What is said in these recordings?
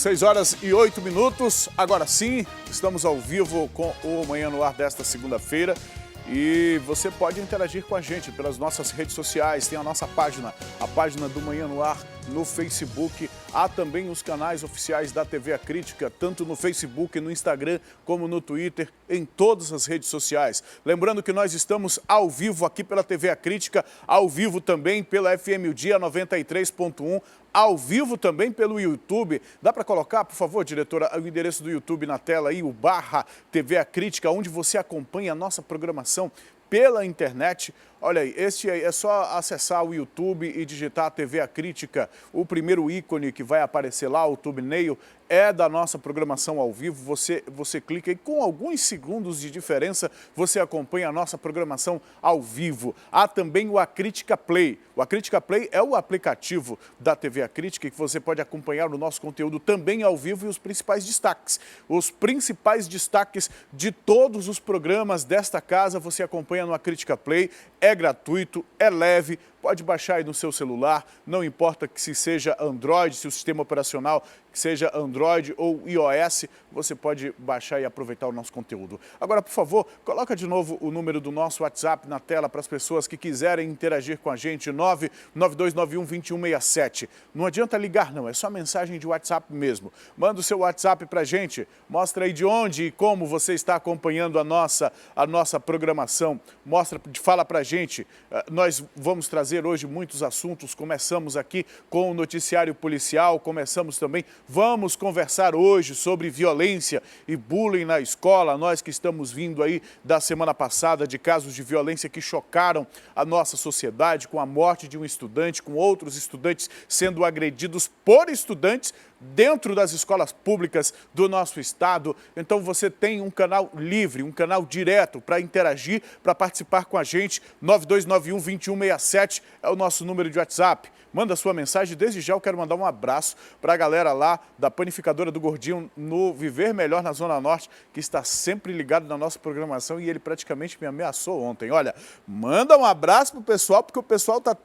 6h08. Agora sim, estamos ao vivo com o Manhã no Ar desta segunda-feira. E você pode interagir com a gente pelas nossas redes sociais. Tem a nossa página, a página do Manhã no Ar no Facebook. Há também os canais oficiais da TV A Crítica, tanto no Facebook, no Instagram, como no Twitter, em todas as redes sociais. Lembrando que nós estamos ao vivo aqui pela TV A Crítica, ao vivo também pela FM O Dia 93.1, ao vivo também pelo YouTube. Dá para colocar, por favor, diretora, o endereço do YouTube na tela aí, o /TV A Crítica, onde você acompanha a nossa programação pela internet. Olha aí, é só acessar o YouTube e digitar a TV A Crítica. O primeiro ícone que vai aparecer lá, o thumbnail, é da nossa programação ao vivo. Você clica e com alguns segundos de diferença você acompanha a nossa programação ao vivo. Há também o A Crítica Play. O A Crítica Play é o aplicativo da TV A Crítica que você pode acompanhar o nosso conteúdo também ao vivo e os principais destaques. Os principais destaques de todos os programas desta casa você acompanha no A Crítica Play. É gratuito, é leve, pode baixar aí no seu celular, não importa que se seja Android, se o sistema operacional que seja Android ou iOS, você pode baixar e aproveitar o nosso conteúdo. Agora, por favor, coloca de novo o número do nosso WhatsApp na tela para as pessoas que quiserem interagir com a gente, 99291-2167. Não adianta ligar não, é só mensagem de WhatsApp mesmo. Manda o seu WhatsApp para a gente, mostra aí de onde e como você está acompanhando a nossa programação, fala para a gente. Nós vamos trazer hoje muitos assuntos, começamos aqui com o noticiário policial, vamos conversar hoje sobre violência e bullying na escola. Nós que estamos vindo aí da semana passada de casos de violência que chocaram a nossa sociedade, com a morte de um estudante, com outros estudantes sendo agredidos por estudantes dentro das escolas públicas do nosso estado. Então você tem um canal livre, um canal direto para interagir, para participar com a gente. 9291-2167 é o nosso número de WhatsApp. Manda sua mensagem. Desde já eu quero mandar um abraço para a galera lá da Panificadora do Gordinho no Viver Melhor, na Zona Norte, que está sempre ligado na nossa programação e ele praticamente me ameaçou ontem. Olha, manda um abraço para o pessoal, porque o pessoal está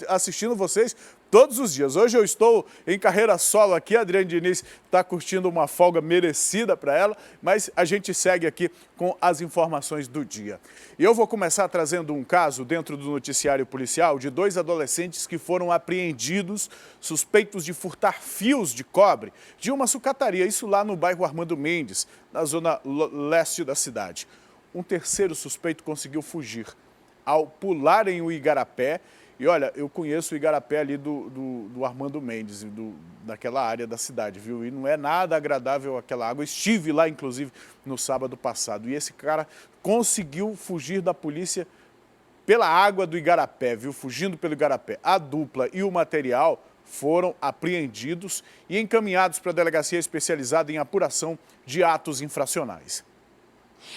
assistindo vocês todos os dias. Hoje eu estou em carreira solo aqui, a Adriane Diniz está curtindo uma folga merecida para ela, mas a gente segue aqui com as informações do dia. E eu vou começar trazendo um caso dentro do noticiário policial de 2 adolescentes que foram apreendidos suspeitos de furtar fios de cobre de uma sucataria, isso lá no bairro Armando Mendes, na zona leste da cidade. Um terceiro suspeito conseguiu fugir ao pularem o igarapé. E olha, eu conheço o igarapé ali do Armando Mendes, daquela área da cidade, viu? E não é nada agradável aquela água. Estive lá, inclusive, no sábado passado. E esse cara conseguiu fugir da polícia pela água do igarapé, viu? Fugindo pelo igarapé. A dupla e o material foram apreendidos e encaminhados para a delegacia especializada em apuração de atos infracionais.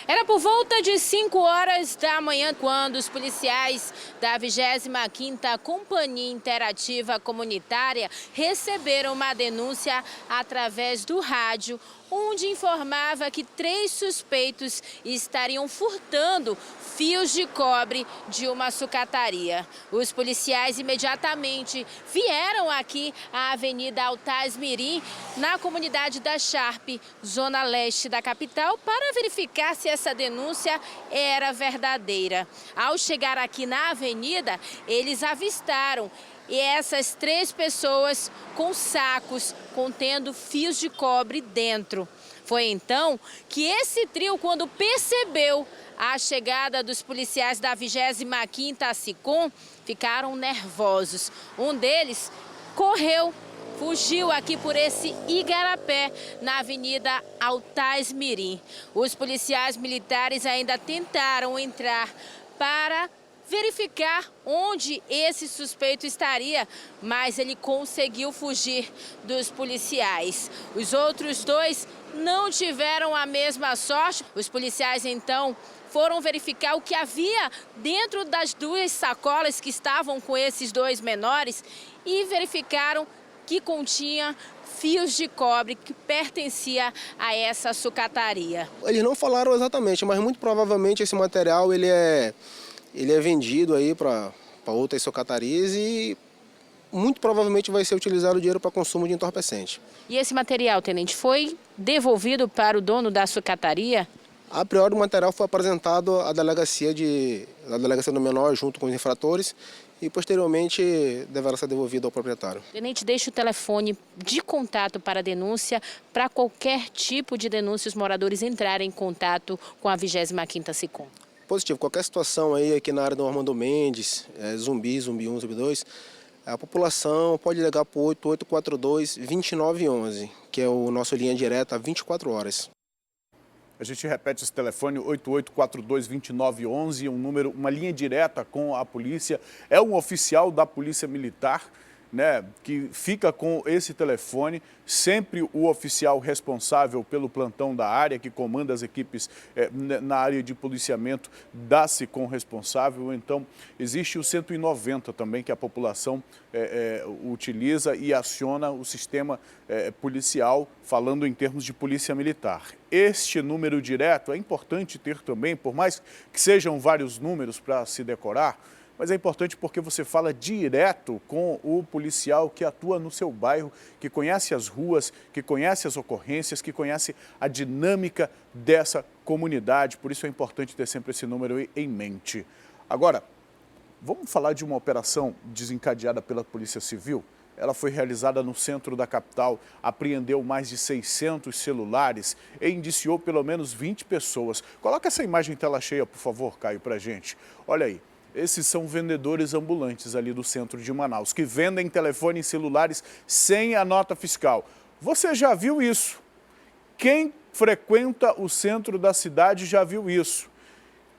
Era por volta de 5 horas da manhã quando os policiais da 25ª Companhia Interativa Comunitária receberam uma denúncia através do rádio, onde informava que 3 suspeitos estariam furtando fios de cobre de uma sucataria. Os policiais imediatamente vieram aqui à Avenida Altaz Mirim, na comunidade da Sharp, zona leste da capital, para verificar se essa denúncia era verdadeira. Ao chegar aqui na avenida, eles avistaram essas 3 pessoas com sacos contendo fios de cobre dentro. Foi então que esse trio, quando percebeu a chegada dos policiais da 25ª SICOM, ficaram nervosos. Um deles correu, fugiu aqui por esse igarapé na Avenida Altaz Mirim. Os policiais militares ainda tentaram entrar para verificar onde esse suspeito estaria, mas ele conseguiu fugir dos policiais. Os outros 2 não tiveram a mesma sorte. Os policiais, então, foram verificar o que havia dentro das 2 sacolas que estavam com esses 2 menores e verificaram que continha fios de cobre que pertencia a essa sucataria. Eles não falaram exatamente, mas muito provavelmente esse material ele é vendido aí para outras sucatarias e muito provavelmente vai ser utilizado o dinheiro para consumo de entorpecente. E esse material, tenente, foi devolvido para o dono da sucataria? A priori, o material foi apresentado à delegacia do menor junto com os infratores e posteriormente deverá ser devolvido ao proprietário. Tenente, deixa o telefone de contato para denúncia, para qualquer tipo de denúncia os moradores entrarem em contato com a 25ª SICOM. Positivo, qualquer situação aí aqui na área do Armando Mendes, Zumbi 1, Zumbi 2, a população pode ligar para o 8842-2911, que é o nosso linha direta 24 horas. A gente repete esse telefone, 8842-2911, uma linha direta com a polícia. É um oficial da Polícia Militar, né, que fica com esse telefone, sempre o oficial responsável pelo plantão da área, que comanda as equipes na área de policiamento da SICOM responsável. Então, existe o 190 também, que a população utiliza e aciona o sistema policial, falando em termos de polícia militar. Este número direto é importante ter também, por mais que sejam vários números para se decorar, mas é importante porque você fala direto com o policial que atua no seu bairro, que conhece as ruas, que conhece as ocorrências, que conhece a dinâmica dessa comunidade. Por isso é importante ter sempre esse número em mente. Agora, vamos falar de uma operação desencadeada pela Polícia Civil. Ela foi realizada no centro da capital, apreendeu mais de 600 celulares e indiciou pelo menos 20 pessoas. Coloca essa imagem em tela cheia, por favor, Caio, para a gente. Olha aí. Esses são vendedores ambulantes ali do centro de Manaus, que vendem telefones celulares sem a nota fiscal. Você já viu isso? Quem frequenta o centro da cidade já viu isso.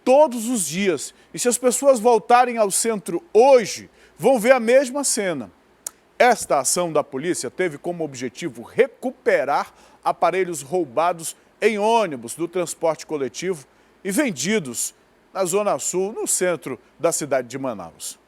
Todos os dias. E se as pessoas voltarem ao centro hoje, vão ver a mesma cena. Esta ação da polícia teve como objetivo recuperar aparelhos roubados em ônibus do transporte coletivo e vendidos na Zona Sul, no centro da cidade de Manaus.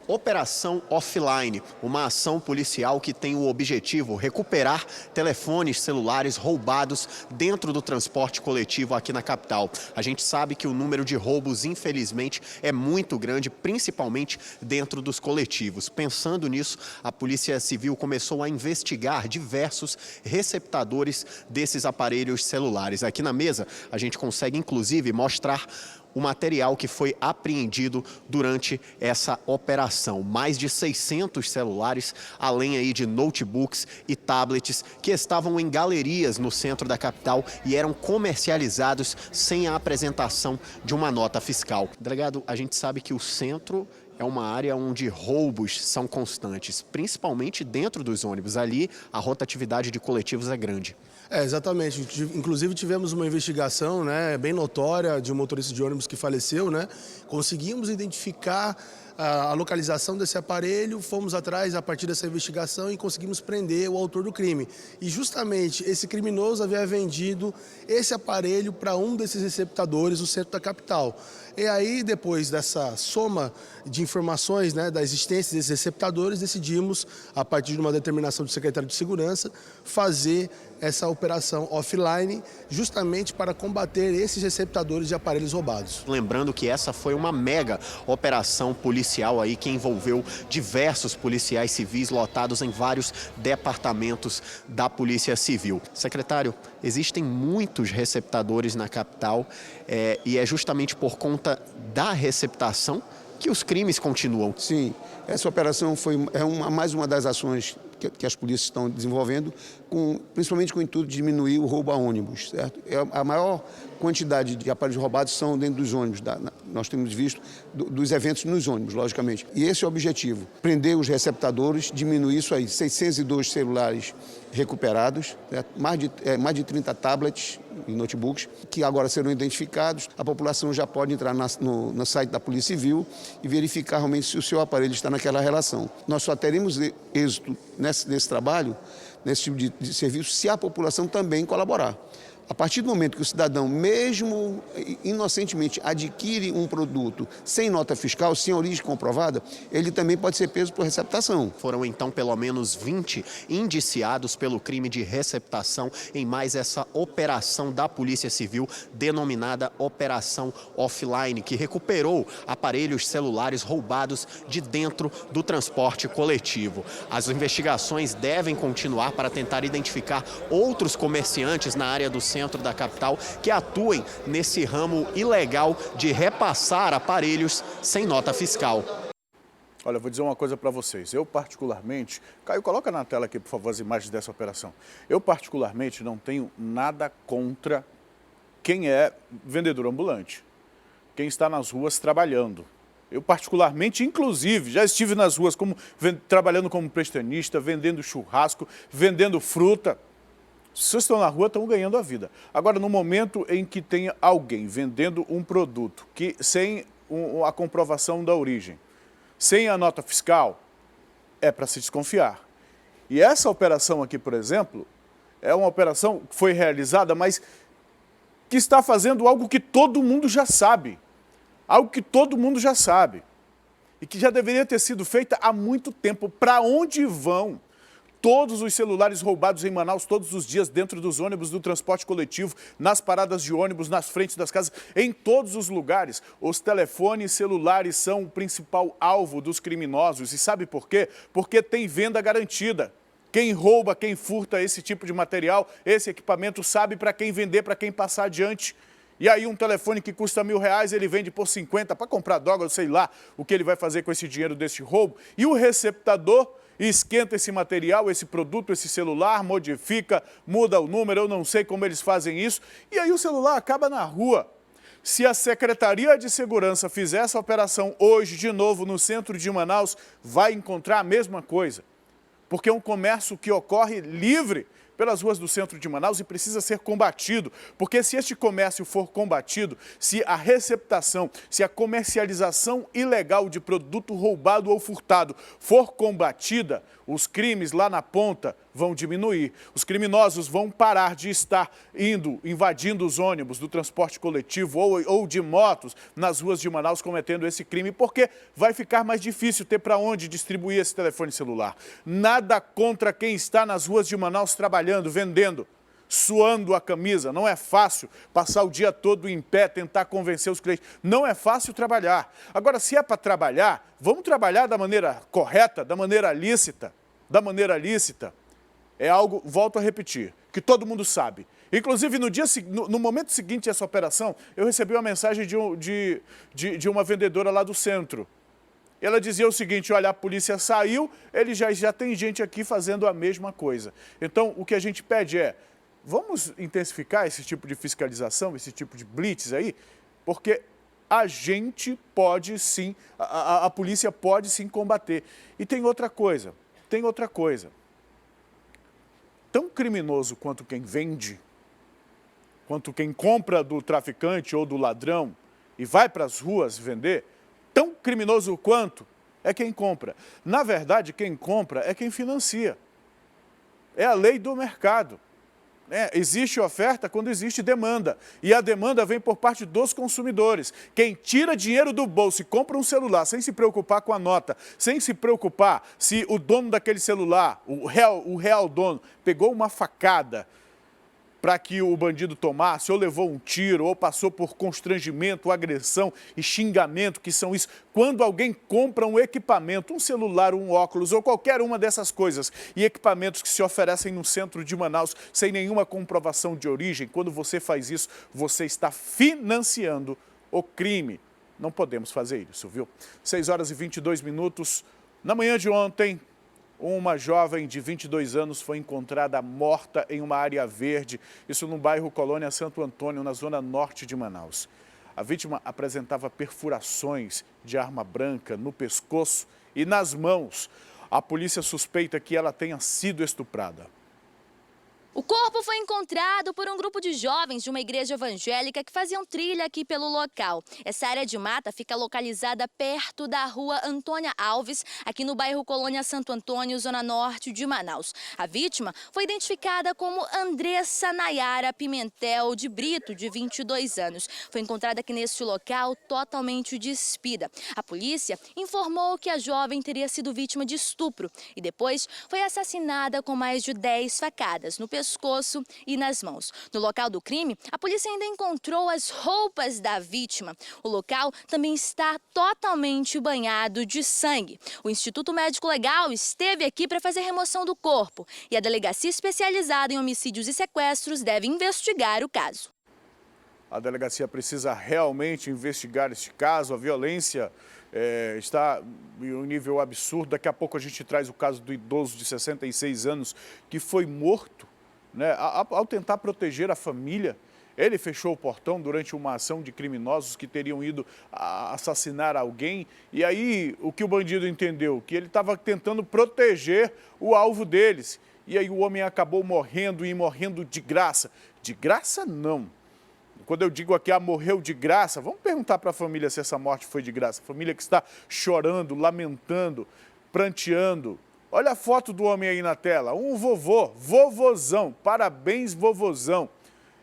Operação Offline, uma ação policial que tem o objetivo recuperar telefones celulares roubados dentro do transporte coletivo aqui na capital. A gente sabe que o número de roubos, infelizmente, é muito grande, principalmente dentro dos coletivos. Pensando nisso, a Polícia Civil começou a investigar diversos receptadores desses aparelhos celulares. Aqui na mesa, a gente consegue, inclusive, mostrar o material que foi apreendido durante essa operação. Mais de 600 celulares, além aí de notebooks e tablets que estavam em galerias no centro da capital e eram comercializados sem a apresentação de uma nota fiscal. Delegado, a gente sabe que o centro é uma área onde roubos são constantes, principalmente dentro dos ônibus. Ali, a rotatividade de coletivos é grande. Exatamente. Inclusive tivemos uma investigação, né, bem notória de um motorista de ônibus que faleceu, né? Conseguimos identificar a localização desse aparelho, fomos atrás a partir dessa investigação e conseguimos prender o autor do crime. E justamente esse criminoso havia vendido esse aparelho para um desses receptadores no centro da capital. E aí, depois dessa soma de informações, né, da existência desses receptadores, decidimos, a partir de uma determinação do secretário de Segurança, fazer essa operação offline, justamente para combater esses receptadores de aparelhos roubados. Lembrando que essa foi uma mega operação policial aí que envolveu diversos policiais civis lotados em vários departamentos da Polícia Civil. Secretário, existem muitos receptadores na capital e é justamente por conta da receptação que os crimes continuam. Sim, essa operação mais uma das ações que as polícias estão desenvolvendo, principalmente com o intuito de diminuir o roubo a ônibus, certo? A maior quantidade de aparelhos roubados são dentro dos ônibus, nós temos visto dos eventos nos ônibus, logicamente. E esse é o objetivo, prender os receptadores, diminuir isso aí, 602 celulares recuperados, certo? Mais de 30 tablets e notebooks, que agora serão identificados. A população já pode entrar no site da Polícia Civil e verificar realmente se o seu aparelho está naquela relação. Nós só teremos êxito nesse trabalho, nesse tipo de serviço, se a população também colaborar. A partir do momento que o cidadão, mesmo inocentemente, adquire um produto sem nota fiscal, sem origem comprovada, ele também pode ser preso por receptação. Foram então pelo menos 20 indiciados pelo crime de receptação em mais essa operação da Polícia Civil, denominada Operação Offline, que recuperou aparelhos celulares roubados de dentro do transporte coletivo. As investigações devem continuar para tentar identificar outros comerciantes na área do centro da capital que atuem nesse ramo ilegal de repassar aparelhos sem nota fiscal. Olha, eu vou dizer uma coisa para vocês. Eu particularmente... Caio, coloca na tela aqui, por favor, as imagens dessa operação. Eu particularmente não tenho nada contra quem é vendedor ambulante, quem está nas ruas trabalhando. Eu particularmente, inclusive, já estive nas ruas trabalhando como prestanista, vendendo churrasco, vendendo fruta. Se vocês estão na rua, estão ganhando a vida. Agora, no momento em que tem alguém vendendo um produto que sem a comprovação da origem, sem a nota fiscal, é para se desconfiar. E essa operação aqui, por exemplo, é uma operação que foi realizada, mas que está fazendo algo que todo mundo já sabe. Algo que todo mundo já sabe. E que já deveria ter sido feita há muito tempo. Para onde vão todos os celulares roubados em Manaus todos os dias dentro dos ônibus do transporte coletivo, nas paradas de ônibus, nas frentes das casas, em todos os lugares? Os telefones celulares são o principal alvo dos criminosos. E sabe por quê? Porque tem venda garantida. Quem rouba, quem furta esse tipo de material, esse equipamento, sabe para quem vender, para quem passar adiante. E aí um telefone que custa R$1.000, ele vende por 50 para comprar droga, eu sei lá o que ele vai fazer com esse dinheiro desse roubo. E o receptador esquenta esse material, esse produto, esse celular, modifica, muda o número, eu não sei como eles fazem isso. E aí o celular acaba na rua. Se a Secretaria de Segurança fizer essa operação hoje, de novo, no centro de Manaus, vai encontrar a mesma coisa. Porque é um comércio que ocorre livre pelas ruas do centro de Manaus e precisa ser combatido. Porque se este comércio for combatido, se a receptação, se a comercialização ilegal de produto roubado ou furtado for combatida, os crimes lá na ponta vão diminuir. Os criminosos vão parar de estar invadindo os ônibus do transporte coletivo ou de motos nas ruas de Manaus cometendo esse crime, porque vai ficar mais difícil ter para onde distribuir esse telefone celular. Nada contra quem está nas ruas de Manaus trabalhando, vendendo, suando a camisa. Não é fácil passar o dia todo em pé, tentar convencer os clientes. Não é fácil trabalhar. Agora, se é para trabalhar, vamos trabalhar da maneira correta, da maneira lícita. Da maneira lícita. É algo, volto a repetir, que todo mundo sabe. Inclusive, no momento seguinte a essa operação, eu recebi uma mensagem de uma vendedora lá do centro. Ela dizia o seguinte: olha, a polícia saiu, ele já tem gente aqui fazendo a mesma coisa. Então, o que a gente pede é, vamos intensificar esse tipo de fiscalização, esse tipo de blitz aí, porque a gente pode sim, a polícia pode sim combater. E tem outra coisa. Tão criminoso quanto quem vende, quanto quem compra do traficante ou do ladrão e vai para as ruas vender, tão criminoso quanto é quem compra. Na verdade, quem compra é quem financia. É a lei do mercado. Existe oferta quando existe demanda. E a demanda vem por parte dos consumidores. Quem tira dinheiro do bolso e compra um celular sem se preocupar com a nota, sem se preocupar se o dono daquele celular, o real dono, pegou uma facada para que o bandido tomasse, ou levou um tiro, ou passou por constrangimento, agressão e xingamento, que são isso. Quando alguém compra um equipamento, um celular, um óculos, ou qualquer uma dessas coisas, e equipamentos que se oferecem no centro de Manaus, sem nenhuma comprovação de origem, quando você faz isso, você está financiando o crime. Não podemos fazer isso, viu? 6h22. Na manhã de ontem, uma jovem de 22 anos foi encontrada morta em uma área verde, isso no bairro Colônia Santo Antônio, na zona norte de Manaus. A vítima apresentava perfurações de arma branca no pescoço e nas mãos. A polícia suspeita que ela tenha sido estuprada. O corpo foi encontrado por um grupo de jovens de uma igreja evangélica que faziam trilha aqui pelo local. Essa área de mata fica localizada perto da rua Antônia Alves, aqui no bairro Colônia Santo Antônio, zona norte de Manaus. A vítima foi identificada como Andressa Nayara Pimentel de Brito, de 22 anos. Foi encontrada aqui neste local totalmente despida. A polícia informou que a jovem teria sido vítima de estupro e depois foi assassinada com mais de 10 facadas no pescoço e nas mãos. No local do crime, a polícia ainda encontrou as roupas da vítima. O local também está totalmente banhado de sangue. O Instituto Médico Legal esteve aqui para fazer remoção do corpo e a delegacia especializada em homicídios e sequestros deve investigar o caso. A delegacia precisa realmente investigar este caso. A violência está em um nível absurdo. Daqui a pouco a gente traz o caso do idoso de 66 anos que foi morto, né, ao tentar proteger a família. Ele fechou o portão durante uma ação de criminosos que teriam ido assassinar alguém. E aí o que o bandido entendeu? Que ele estava tentando proteger o alvo deles. E aí o homem acabou morrendo e morrendo de graça. De graça não. Quando eu digo aqui, morreu de graça, vamos perguntar para a família se essa morte foi de graça. A família que está chorando, lamentando, pranteando. Olha a foto do homem aí na tela, um vovozão, parabéns vovozão.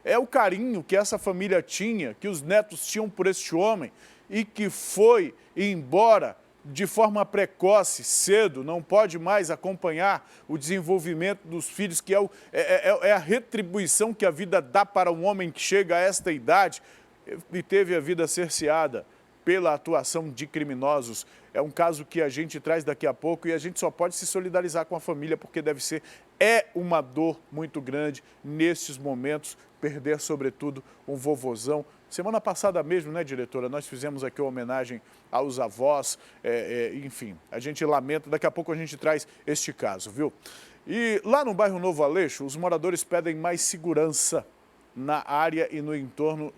É o carinho que essa família tinha, que os netos tinham por este homem e que foi embora de forma precoce, cedo, não pode mais acompanhar o desenvolvimento dos filhos, que é a retribuição que a vida dá para um homem que chega a esta idade e teve a vida cerceada pela atuação de criminosos. É um caso que a gente traz daqui a pouco e a gente só pode se solidarizar com a família, porque é uma dor muito grande nesses momentos, perder sobretudo um vovozão. Semana passada mesmo, né, diretora, nós fizemos aqui uma homenagem aos avós, enfim, a gente lamenta, daqui a pouco a gente traz este caso, viu? E lá no bairro Novo Aleixo, os moradores pedem mais segurança na área e no entorno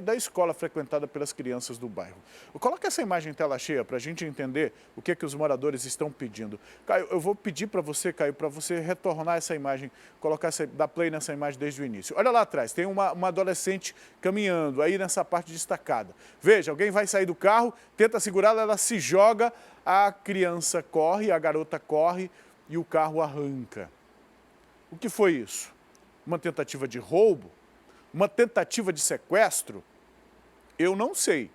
da escola frequentada pelas crianças do bairro. Coloca essa imagem em tela cheia para a gente entender o que os moradores estão pedindo. Caio, eu vou pedir para você, Caio, para você retornar essa imagem, dar play nessa imagem desde o início. Olha lá atrás, tem uma adolescente caminhando aí nessa parte destacada. Veja, alguém vai sair do carro, tenta segurá-la, ela se joga, a criança corre, a garota corre e o carro arranca. O que foi isso? Uma tentativa de roubo? Uma tentativa de sequestro? Eu não sei.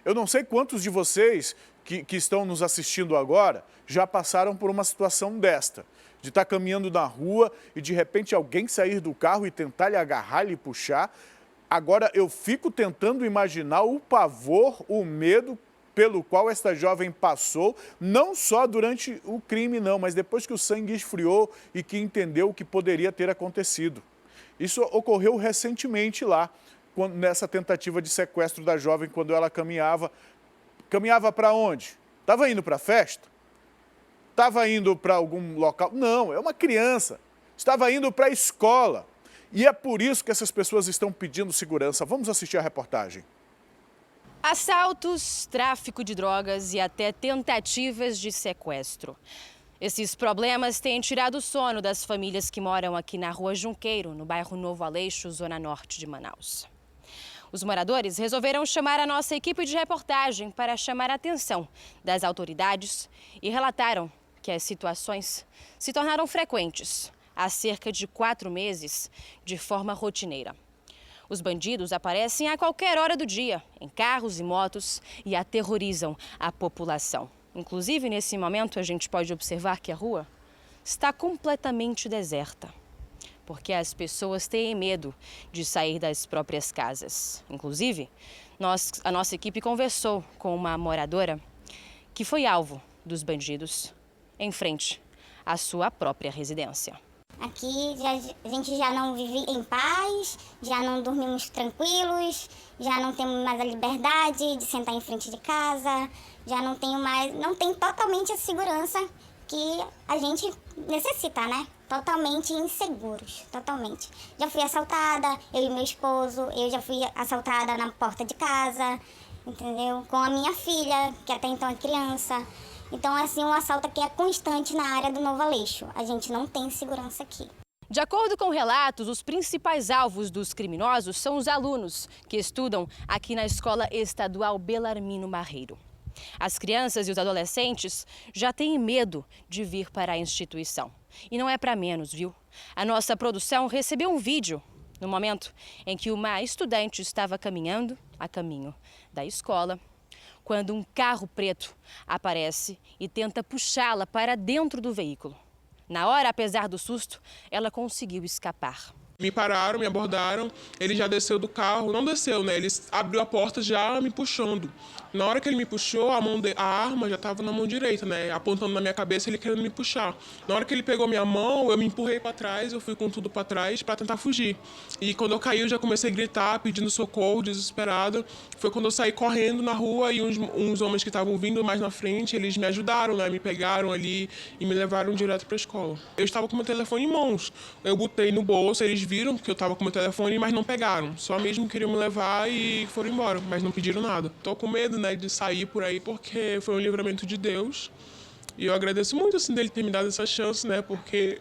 Eu não sei quantos de vocês que estão nos assistindo agora já passaram por uma situação desta, de estar caminhando na rua e de repente alguém sair do carro e tentar lhe agarrar, lhe puxar. Agora eu fico tentando imaginar o pavor, o medo pelo qual esta jovem passou, não só durante o crime não, mas depois que o sangue esfriou e que entendeu o que poderia ter acontecido. Isso ocorreu recentemente lá, nessa tentativa de sequestro da jovem, quando ela caminhava. Caminhava para onde? Estava indo para a festa? Estava indo para algum local? Não, é uma criança. Estava indo para a escola. E é por isso que essas pessoas estão pedindo segurança. Vamos assistir a reportagem. Assaltos, tráfico de drogas e até tentativas de sequestro. Esses problemas têm tirado o sono das famílias que moram aqui na Rua Junqueiro, no bairro Novo Aleixo, zona norte de Manaus. Os moradores resolveram chamar a nossa equipe de reportagem para chamar a atenção das autoridades e relataram que as situações se tornaram frequentes há cerca de 4 meses, de forma rotineira. Os bandidos aparecem a qualquer hora do dia, em carros e motos, e aterrorizam a população. Inclusive, nesse momento, a gente pode observar que a rua está completamente deserta, porque as pessoas têm medo de sair das próprias casas. Inclusive, a nossa equipe conversou com uma moradora que foi alvo dos bandidos em frente à sua própria residência. Aqui a gente já não vive em paz, já não dormimos tranquilos, já não temos mais a liberdade de sentar em frente de casa, já não tem totalmente a segurança que a gente necessita, né? Totalmente inseguros, totalmente. Já fui assaltada, eu e meu esposo, eu já fui assaltada na porta de casa, entendeu? Com a minha filha, que até então é criança. Então, assim, um assalto aqui é constante na área do Novo Aleixo. A gente não tem segurança aqui. De acordo com relatos, os principais alvos dos criminosos são os alunos que estudam aqui na Escola Estadual Belarmino Barreiro. As crianças e os adolescentes já têm medo de vir para a instituição. E não é para menos, viu? A nossa produção recebeu um vídeo no momento em que uma estudante estava caminhando a caminho da escola, quando um carro preto aparece e tenta puxá-la para dentro do veículo. Na hora, apesar do susto, ela conseguiu escapar. Me pararam, me abordaram, ele já desceu do carro, não desceu, né? Ele abriu a porta já me puxando. Na hora que ele me puxou, a arma já estava na mão direita, né? Apontando na minha cabeça, ele querendo me puxar. Na hora que ele pegou minha mão, eu me empurrei para trás, eu fui com tudo para trás para tentar fugir. E quando eu caí, eu já comecei a gritar, pedindo socorro, desesperada. Foi quando eu saí correndo na rua e uns homens que estavam vindo mais na frente, eles me ajudaram, né? Me pegaram ali e me levaram direto para a escola. Eu estava com meu telefone em mãos. Eu botei no bolso, eles viram que eu estava com meu telefone, mas não pegaram. Só mesmo queriam me levar e foram embora, mas não pediram nada. Tô com medo, né, de sair por aí, porque foi um livramento de Deus. E eu agradeço muito, assim, dele ter me dado essa chance, né, porque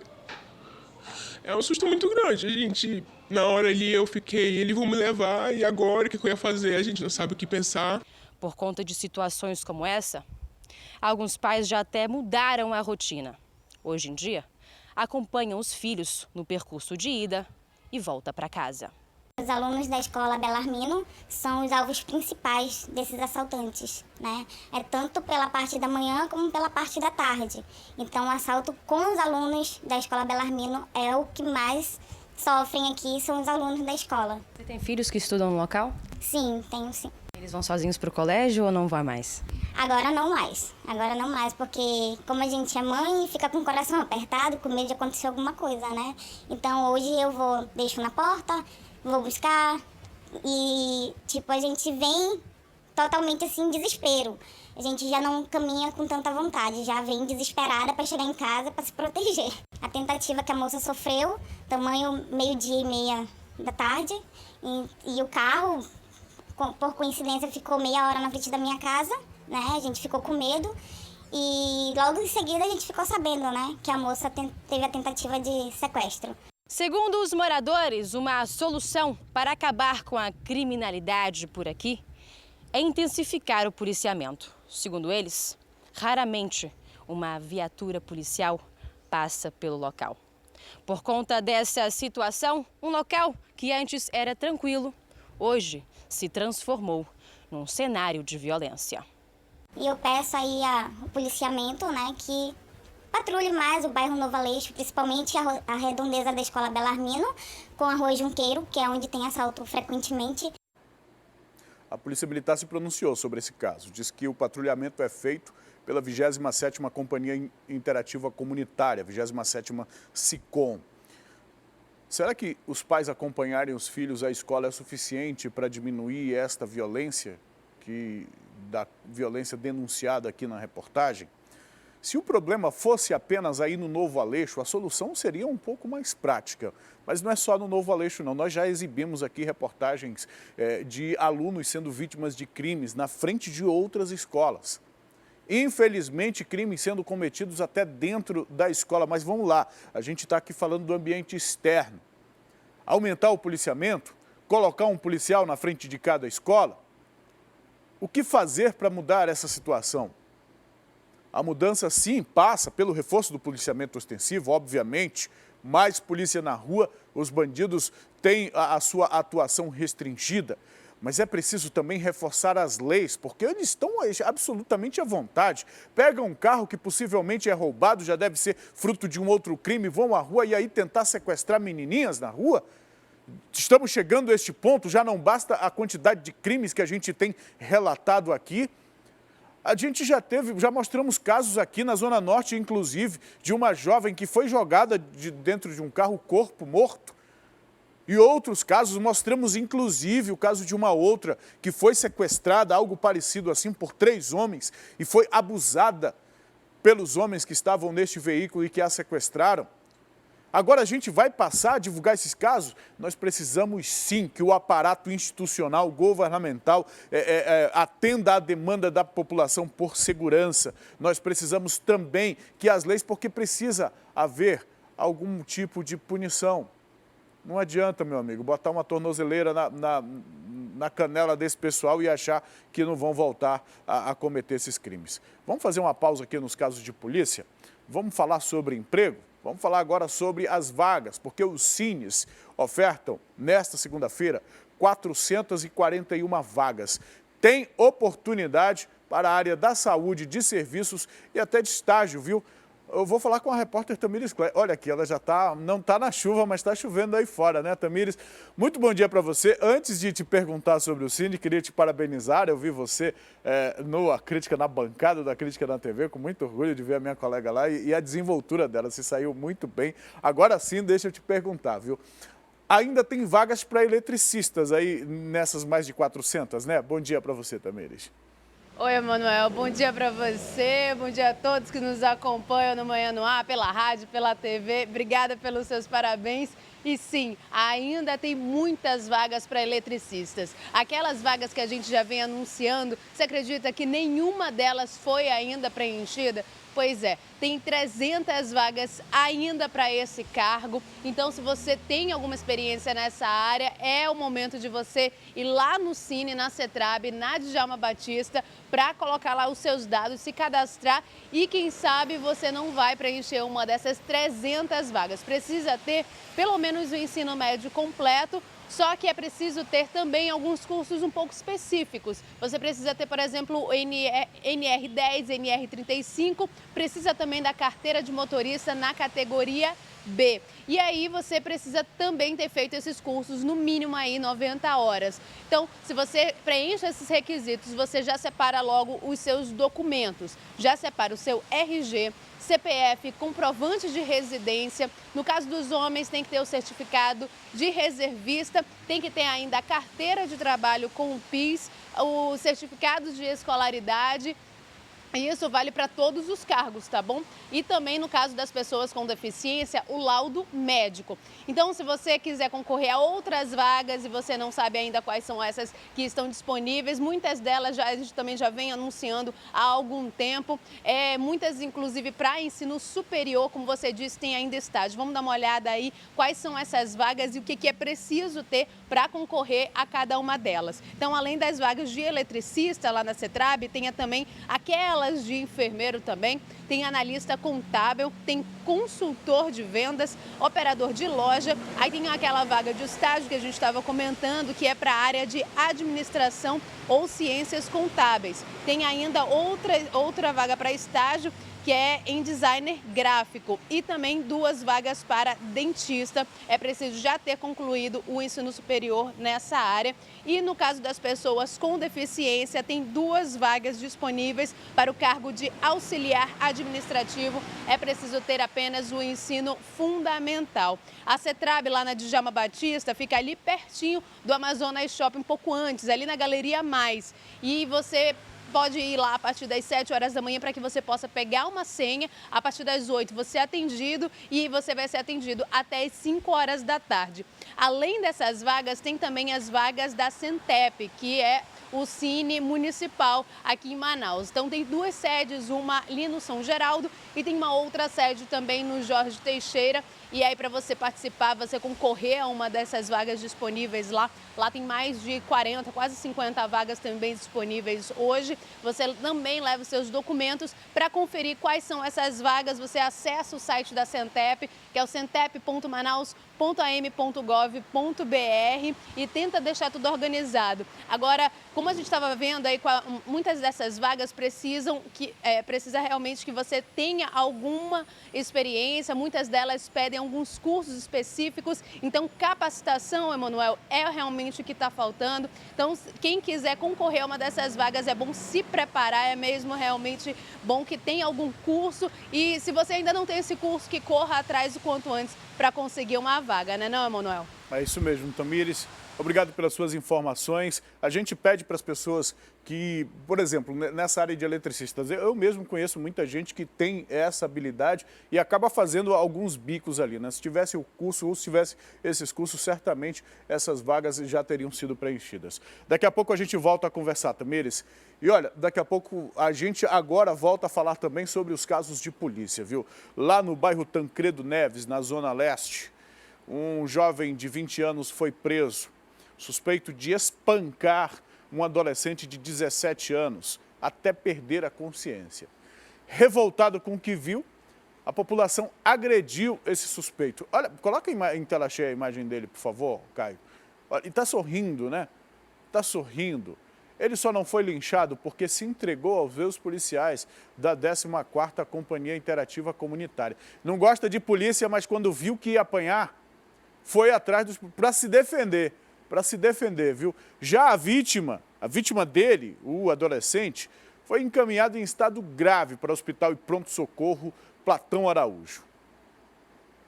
é um susto muito grande. A gente, na hora ali, eu fiquei, eles vão me levar, e agora o que eu ia fazer? A gente não sabe o que pensar. Por conta de situações como essa, alguns pais já até mudaram a rotina. Hoje em dia, acompanham os filhos no percurso de ida e volta para casa. Os alunos da escola Belarmino são os alvos principais desses assaltantes, né? É tanto pela parte da manhã como pela parte da tarde. Então, o assalto com os alunos da escola Belarmino é o que mais sofrem aqui, são os alunos da escola. Você tem filhos que estudam no local? Sim, tenho sim. Eles vão sozinhos para o colégio ou não vão mais? Agora não mais, porque como a gente é mãe, fica com o coração apertado, com medo de acontecer alguma coisa, né? Então hoje eu deixo na porta, vou buscar e, tipo, a gente vem totalmente assim em desespero. A gente já não caminha com tanta vontade, já vem desesperada para chegar em casa para se proteger. A tentativa que a moça sofreu, tamanho 12:30 da tarde, e o carro, por coincidência, ficou meia hora na frente da minha casa, né? A gente ficou com medo e logo em seguida a gente ficou sabendo, né, que a moça teve a tentativa de sequestro. Segundo os moradores, uma solução para acabar com a criminalidade por aqui é intensificar o policiamento. Segundo eles, raramente uma viatura policial passa pelo local. Por conta dessa situação, um local que antes era tranquilo, hoje se transformou num cenário de violência. E eu peço aí ao policiamento, né, que patrulhe mais o bairro Novo Aleixo, principalmente a redondeza da escola Belarmino, com a Rua Junqueiro, que é onde tem assalto frequentemente. A Polícia Militar se pronunciou sobre esse caso. Diz que o patrulhamento é feito pela 27ª Companhia Interativa Comunitária, 27ª SICOM. Será que os pais acompanharem os filhos à escola é suficiente para diminuir esta violência, da violência denunciada aqui na reportagem? Se o problema fosse apenas aí no Novo Aleixo, a solução seria um pouco mais prática. Mas não é só no Novo Aleixo, não. Nós já exibimos aqui reportagens de alunos sendo vítimas de crimes na frente de outras escolas. Infelizmente, crimes sendo cometidos até dentro da escola. Mas vamos lá, a gente está aqui falando do ambiente externo. Aumentar o policiamento, colocar um policial na frente de cada escola. O que fazer para mudar essa situação? A mudança, sim, passa pelo reforço do policiamento ostensivo, obviamente. Mais polícia na rua, os bandidos têm a sua atuação restringida. Mas é preciso também reforçar as leis, porque eles estão absolutamente à vontade. Pegam um carro que possivelmente é roubado, já deve ser fruto de um outro crime, vão à rua e aí tentar sequestrar menininhas na rua. Estamos chegando a este ponto, já não basta a quantidade de crimes que a gente tem relatado aqui. A gente já mostramos casos aqui na Zona Norte, inclusive, de uma jovem que foi jogada dentro de um carro, corpo morto. E outros casos, mostramos inclusive o caso de uma outra que foi sequestrada, algo parecido assim, por 3 homens e foi abusada pelos homens que estavam neste veículo e que a sequestraram. Agora a gente vai passar a divulgar esses casos? Nós precisamos sim que o aparato institucional, governamental, atenda à demanda da população por segurança. Nós precisamos também que as leis, porque precisa haver algum tipo de punição. Não adianta, meu amigo, botar uma tornozeleira na canela desse pessoal e achar que não vão voltar a cometer esses crimes. Vamos fazer uma pausa aqui nos casos de polícia? Vamos falar sobre emprego? Vamos falar agora sobre as vagas, porque os Cines ofertam, nesta segunda-feira, 441 vagas. Tem oportunidade para a área da saúde, de serviços e até de estágio, viu? Eu vou falar com a repórter Tamires Clay. Olha aqui, ela já não está na chuva, mas está chovendo aí fora, né, Tamires? Muito bom dia para você. Antes de te perguntar sobre o Cine, queria te parabenizar. Eu vi você no Crítica na bancada da Crítica na TV, com muito orgulho de ver a minha colega lá e a desenvoltura dela. Se saiu muito bem. Agora sim, deixa eu te perguntar, viu? Ainda tem vagas para eletricistas aí nessas mais de 400, né? Bom dia para você, Tamires. Oi, Emanuel. Bom dia para você, bom dia a todos que nos acompanham no Manhã no Ar, pela rádio, pela TV. Obrigada pelos seus parabéns. E sim, ainda tem muitas vagas para eletricistas. Aquelas vagas que a gente já vem anunciando, você acredita que nenhuma delas foi ainda preenchida? Pois é, tem 300 vagas ainda para esse cargo. Então, se você tem alguma experiência nessa área, é o momento de você ir lá no Cine, na Cetrab, na Djalma Batista, para colocar lá os seus dados, se cadastrar e, quem sabe, você não vai preencher uma dessas 300 vagas. Precisa ter pelo menos o ensino médio completo. Só que é preciso ter também alguns cursos um pouco específicos. Você precisa ter, por exemplo, o NR10, NR35, precisa também da carteira de motorista na categoria B. E aí você precisa também ter feito esses cursos, no mínimo aí 90 horas. Então, se você preenche esses requisitos, você já separa logo os seus documentos. Já separa o seu RG, CPF, comprovante de residência. No caso dos homens, tem que ter o certificado de reservista, tem que ter ainda a carteira de trabalho com o PIS, o certificado de escolaridade. E isso vale para todos os cargos, tá bom? E também, no caso das pessoas com deficiência, o laudo médico. Então, se você quiser concorrer a outras vagas e você não sabe ainda quais são essas que estão disponíveis, muitas delas a gente também já vem anunciando há algum tempo. Muitas, inclusive, para ensino superior, como você disse, tem ainda estágio. Vamos dar uma olhada aí quais são essas vagas e o que é preciso ter para concorrer a cada uma delas. Então, além das vagas de eletricista lá na Cetrab, tem também aquelas de enfermeiro também, tem analista contábil, tem consultor de vendas, operador de loja, aí tem aquela vaga de estágio que a gente estava comentando, que é para a área de administração ou ciências contábeis. Tem ainda outra vaga para estágio, que é em designer gráfico, e também 2 vagas para dentista. É preciso já ter concluído o ensino superior nessa área. E no caso das pessoas com deficiência, tem 2 vagas disponíveis para o cargo de auxiliar administrativo. É preciso ter apenas o ensino fundamental. A Cetrab, lá na Djalma Batista, fica ali pertinho do Amazonas Shopping, um pouco antes, ali na Galeria Mais. E você pode ir lá a partir das 7 horas da manhã para que você possa pegar uma senha. A partir das 8 você é atendido e você vai ser atendido até as 5 horas da tarde. Além dessas vagas, tem também as vagas da Centep, que é o Cine Municipal aqui em Manaus. Então tem 2 sedes, uma ali no São Geraldo e tem uma outra sede também no Jorge Teixeira. E aí, para você participar, você concorrer a uma dessas vagas disponíveis lá tem mais de 40, quase 50 vagas também disponíveis hoje. Você também leva os seus documentos para conferir quais são essas vagas. Você acessa o site da Centep, que é o centep.manaus.am.gov.br, e tenta deixar tudo organizado. Agora, como a gente estava vendo aí, muitas dessas vagas precisa realmente que você tenha alguma experiência, muitas delas pedem alguns cursos específicos. Então, capacitação, Emanuel, é realmente o que está faltando. Então, quem quiser concorrer a uma dessas vagas, é bom se preparar, é mesmo realmente bom que tenha algum curso. E se você ainda não tem esse curso, que corra atrás o quanto antes para conseguir uma vaga, né, não, Emanuel? É isso mesmo, Tamires. Obrigado pelas suas informações. A gente pede para as pessoas que, por exemplo, nessa área de eletricistas, eu mesmo conheço muita gente que tem essa habilidade e acaba fazendo alguns bicos ali, né? Se tivesse o curso ou se tivesse esses cursos, certamente essas vagas já teriam sido preenchidas. Daqui a pouco a gente volta a conversar, Tamires. E olha, daqui a pouco a gente agora volta a falar também sobre os casos de polícia, viu? Lá no bairro Tancredo Neves, na Zona Leste, um jovem de 20 anos foi preso, suspeito de espancar um adolescente de 17 anos até perder a consciência. Revoltado com o que viu, a população agrediu esse suspeito. Olha, coloca em tela cheia a imagem dele, por favor, Caio. Olha, e está sorrindo, né? Está sorrindo. Ele só não foi linchado porque se entregou aos veus policiais da 14ª Companhia Interativa Comunitária. Não gosta de polícia, mas quando viu que ia apanhar, foi atrás para se defender. Para se defender, viu? Já a vítima dele, o adolescente, foi encaminhado em estado grave para o Hospital e Pronto-Socorro Platão Araújo.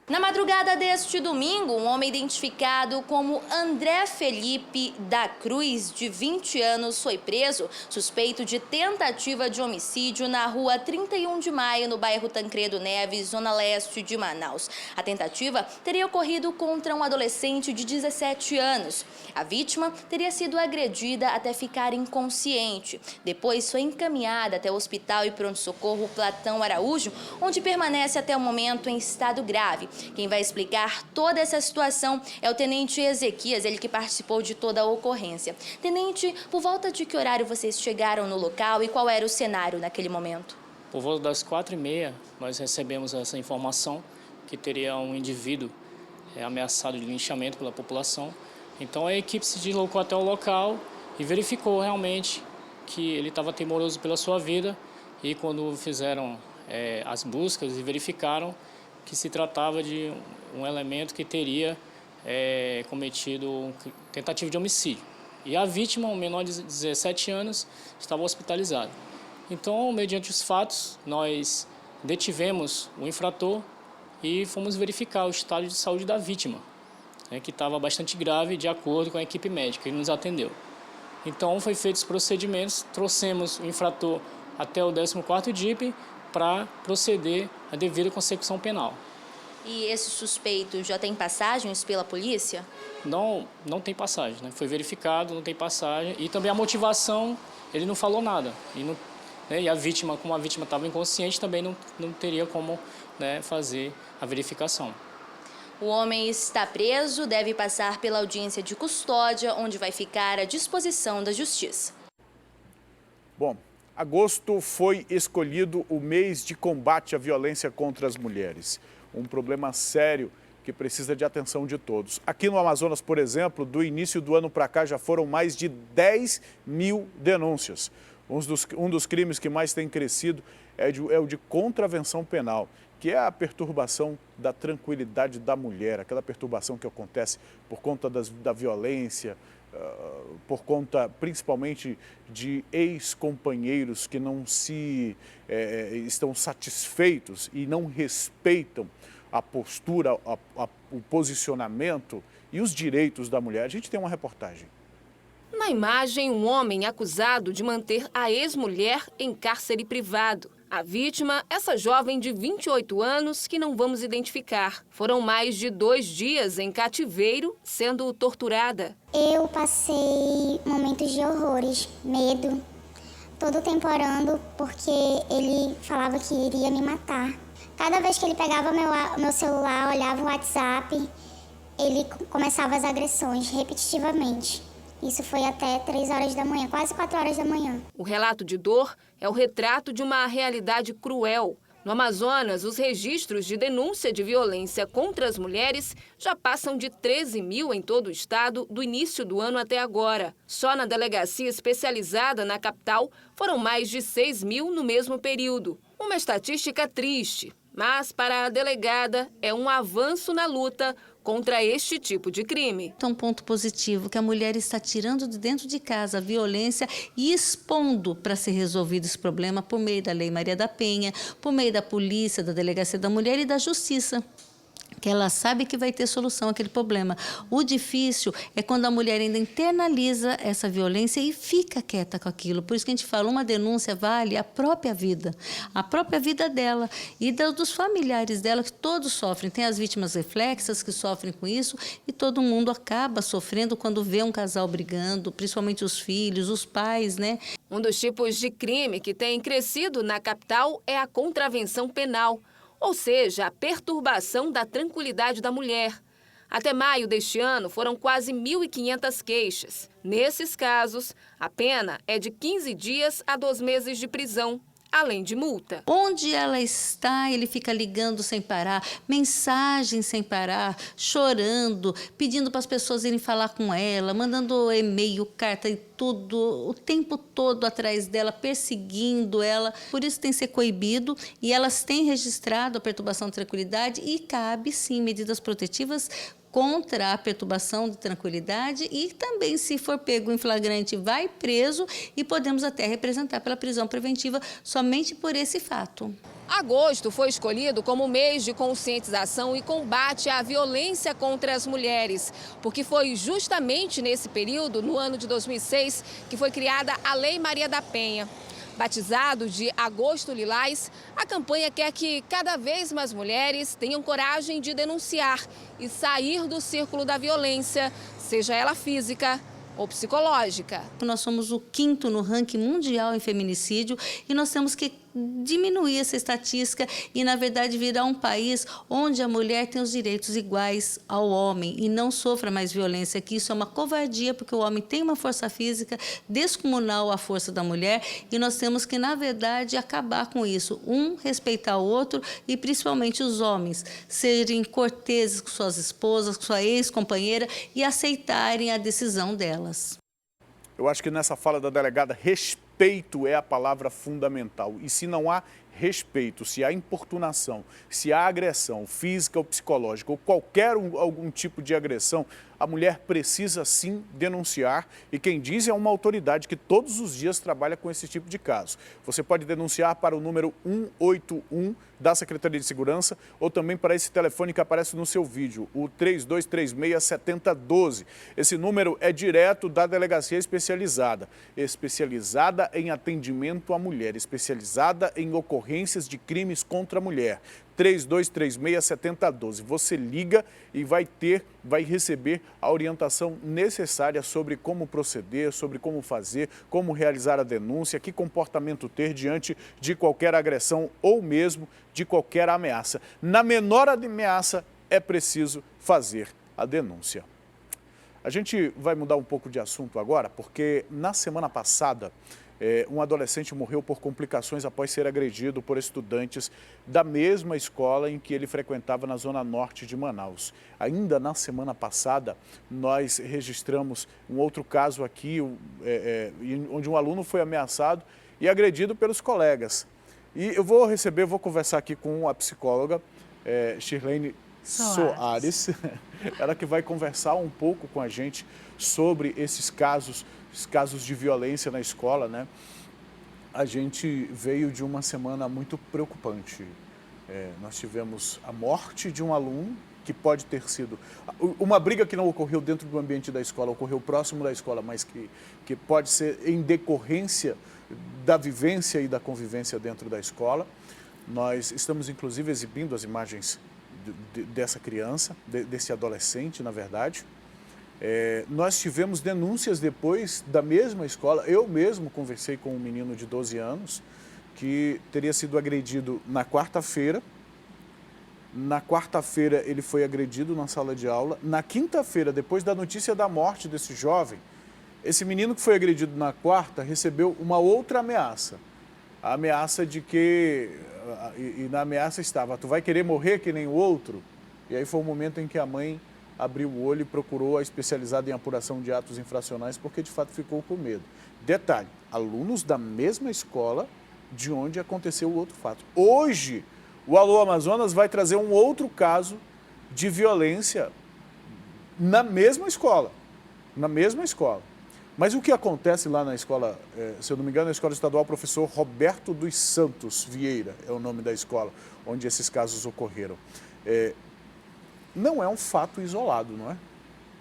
Na madrugada deste domingo, um homem identificado como André Felipe da Cruz, de 20 anos, foi preso, suspeito de tentativa de homicídio na rua 31 de Maio, no bairro Tancredo Neves, zona leste de Manaus. A tentativa teria ocorrido contra um adolescente de 17 anos. A vítima teria sido agredida até ficar inconsciente. Depois foi encaminhada até o Hospital e Pronto-Socorro Platão Araújo, onde permanece até o momento em estado grave. Quem vai explicar toda essa situação é o Tenente Ezequias, ele que participou de toda a ocorrência. Tenente, por volta de que horário vocês chegaram no local e qual era o cenário naquele momento? Por volta das 4h30, nós recebemos essa informação que teria um indivíduo ameaçado de linchamento pela população. Então a equipe se deslocou até o local e verificou realmente que ele estava temeroso pela sua vida, e quando fizeram as buscas e verificaram que se tratava de um elemento que teria cometido tentativa de homicídio. E a vítima, um menor de 17 anos, estava hospitalizado. Então, mediante os fatos, nós detivemos o infrator e fomos verificar o estado de saúde da vítima, que estava bastante grave, de acordo com a equipe médica que nos atendeu. Então, foi feitos os procedimentos, trouxemos o infrator até o 14º DIP para proceder à devida consecução penal. E esse suspeito já tem passagens pela polícia? Não tem passagem, né? Foi verificado, não tem passagem. E também a motivação, ele não falou nada. E a vítima, como a vítima estava inconsciente, também não teria como fazer a verificação. O homem está preso, deve passar pela audiência de custódia, onde vai ficar à disposição da Justiça. Bom, agosto foi escolhido o mês de combate à violência contra as mulheres. Um problema sério que precisa de atenção de todos. Aqui no Amazonas, por exemplo, do início do ano para cá já foram mais de 10 mil denúncias. Um dos crimes que mais tem crescido é o de contravenção penal, que é a perturbação da tranquilidade da mulher, aquela perturbação que acontece por conta da violência, por conta principalmente de ex-companheiros que não estão satisfeitos e não respeitam a postura, o posicionamento e os direitos da mulher. A gente tem uma reportagem. Na imagem, um homem acusado de manter a ex-mulher em cárcere privado. A vítima, essa jovem de 28 anos, que não vamos identificar. Foram mais de 2 dias em cativeiro, sendo torturada. Eu passei momentos de horrores, medo, todo o tempo orando, porque ele falava que iria me matar. Cada vez que ele pegava meu celular, olhava o WhatsApp, ele começava as agressões repetitivamente. Isso foi até 3 horas da manhã, quase 4 horas da manhã. O relato de dor é o retrato de uma realidade cruel. No Amazonas, os registros de denúncia de violência contra as mulheres já passam de 13 mil em todo o estado do início do ano até agora. Só na delegacia especializada na capital foram mais de 6 mil no mesmo período. Uma estatística triste, mas para a delegada é um avanço na luta contra este tipo de crime. É um ponto positivo que a mulher está tirando de dentro de casa a violência e expondo para ser resolvido esse problema por meio da Lei Maria da Penha, por meio da polícia, da Delegacia da Mulher e da Justiça. que ela sabe que vai ter solução àquele problema. O difícil é quando a mulher ainda internaliza essa violência e fica quieta com aquilo. Por isso que a gente fala, uma denúncia vale a própria vida dela e dos familiares dela, que todos sofrem. Tem as vítimas reflexas que sofrem com isso e todo mundo acaba sofrendo quando vê um casal brigando, principalmente os filhos, os pais, né? Um dos tipos de crime que tem crescido na capital é a contravenção penal, ou seja, a perturbação da tranquilidade da mulher. Até maio deste ano, foram quase 1.500 queixas. Nesses casos, a pena é de 15 dias a 2 meses de prisão, além de multa. Onde ela está, ele fica ligando sem parar, mensagens sem parar, chorando, pedindo para as pessoas irem falar com ela, mandando e-mail, carta e tudo, o tempo todo atrás dela, perseguindo ela. Por isso tem que ser coibido e elas têm registrado a perturbação de tranquilidade e cabe, sim, medidas protetivas contra a perturbação de tranquilidade e também, se for pego em flagrante, vai preso e podemos até representar pela prisão preventiva somente por esse fato. Agosto foi escolhido como mês de conscientização e combate à violência contra as mulheres, porque foi justamente nesse período, no ano de 2006, que foi criada a Lei Maria da Penha. Batizado de Agosto Lilás, a campanha quer que cada vez mais mulheres tenham coragem de denunciar e sair do círculo da violência, seja ela física ou psicológica. Nós somos o 5º no ranking mundial em feminicídio e nós temos que diminuir essa estatística e, na verdade, virar um país onde a mulher tem os direitos iguais ao homem e não sofra mais violência, que isso é uma covardia, porque o homem tem uma força física descomunal à força da mulher e nós temos que, na verdade, acabar com isso. Respeitar o outro e, principalmente, os homens serem corteses com suas esposas, com sua ex-companheira e aceitarem a decisão delas. Eu acho que nessa fala da delegada, respeito é a palavra fundamental. E se não há respeito, se há importunação, se há agressão física ou psicológica ou algum tipo de agressão, a mulher precisa sim denunciar e quem diz é uma autoridade que todos os dias trabalha com esse tipo de caso. Você pode denunciar para o número 181 da Secretaria de Segurança ou também para esse telefone que aparece no seu vídeo, o 3236-7012. Esse número é direto da delegacia especializada em atendimento à mulher, especializada em ocorrências de crimes contra a mulher. 3236-7012. Você liga e vai receber a orientação necessária sobre como proceder, sobre como fazer, como realizar a denúncia, que comportamento ter diante de qualquer agressão ou mesmo de qualquer ameaça. Na menor ameaça, é preciso fazer a denúncia. A gente vai mudar um pouco de assunto agora, porque na semana passada, um adolescente morreu por complicações após ser agredido por estudantes da mesma escola em que ele frequentava na zona norte de Manaus. Ainda na semana passada, nós registramos um outro caso aqui, onde um aluno foi ameaçado e agredido pelos colegas. E eu vou conversar aqui com a psicóloga Shirlene Soares, ela que vai conversar um pouco com a gente sobre esses casos de violência na escola, né? A gente veio de uma semana muito preocupante. Nós tivemos a morte de um aluno, que pode ter sido uma briga que não ocorreu dentro do ambiente da escola, ocorreu próximo da escola, mas que pode ser em decorrência da vivência e da convivência dentro da escola. Nós estamos, inclusive, exibindo as imagens dessa criança, desse adolescente, na verdade. Nós tivemos denúncias depois da mesma escola. Eu mesmo conversei com um menino de 12 anos que teria sido agredido na quarta-feira. Na quarta-feira ele foi agredido na sala de aula. Na quinta-feira, depois da notícia da morte desse jovem, esse menino que foi agredido na quarta recebeu uma outra ameaça. A ameaça de que... E na ameaça estava, tu vai querer morrer que nem o outro? E aí foi o momento em que a mãe abriu o olho e procurou a especializada em apuração de atos infracionais, porque de fato ficou com medo. Detalhe, alunos da mesma escola de onde aconteceu o outro fato. Hoje, o Alô Amazonas vai trazer um outro caso de violência na mesma escola. Na mesma escola. Mas o que acontece lá na escola, se eu não me engano, na Escola Estadual Professor Roberto dos Santos Vieira, é o nome da escola, onde esses casos ocorreram. não é um fato isolado, não é?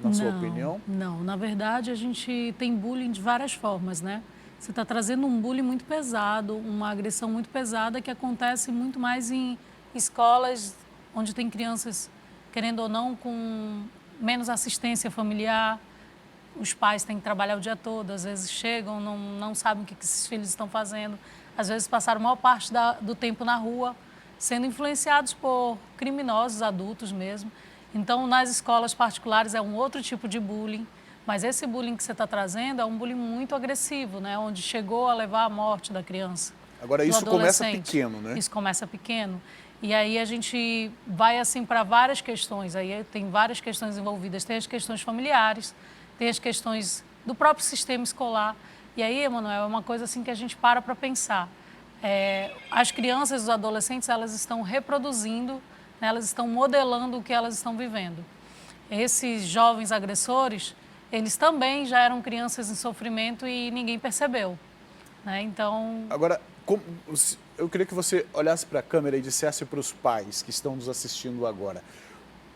Na sua opinião? Não, na verdade a gente tem bullying de várias formas, né? Você está trazendo um bullying muito pesado, uma agressão muito pesada que acontece muito mais em escolas onde tem crianças, querendo ou não, com menos assistência familiar. Os pais têm que trabalhar o dia todo, às vezes chegam, não sabem o que esses filhos estão fazendo. Às vezes passaram a maior parte do tempo na rua, sendo influenciados por criminosos adultos mesmo. Então, nas escolas particulares é um outro tipo de bullying, mas esse bullying que você está trazendo é um bullying muito agressivo, né? Onde chegou a levar à morte da criança. Agora, isso começa pequeno, né? Isso começa pequeno. E aí a gente vai assim para várias questões, aí tem várias questões envolvidas. Tem as questões familiares, tem as questões do próprio sistema escolar. E aí, Emanuel, é uma coisa assim que a gente para pensar. As crianças e os adolescentes, elas estão reproduzindo, né, elas estão modelando o que elas estão vivendo. Esses jovens agressores, eles também já eram crianças em sofrimento e ninguém percebeu, né? Então... Agora, eu queria que você olhasse para a câmera e dissesse para os pais que estão nos assistindo agora,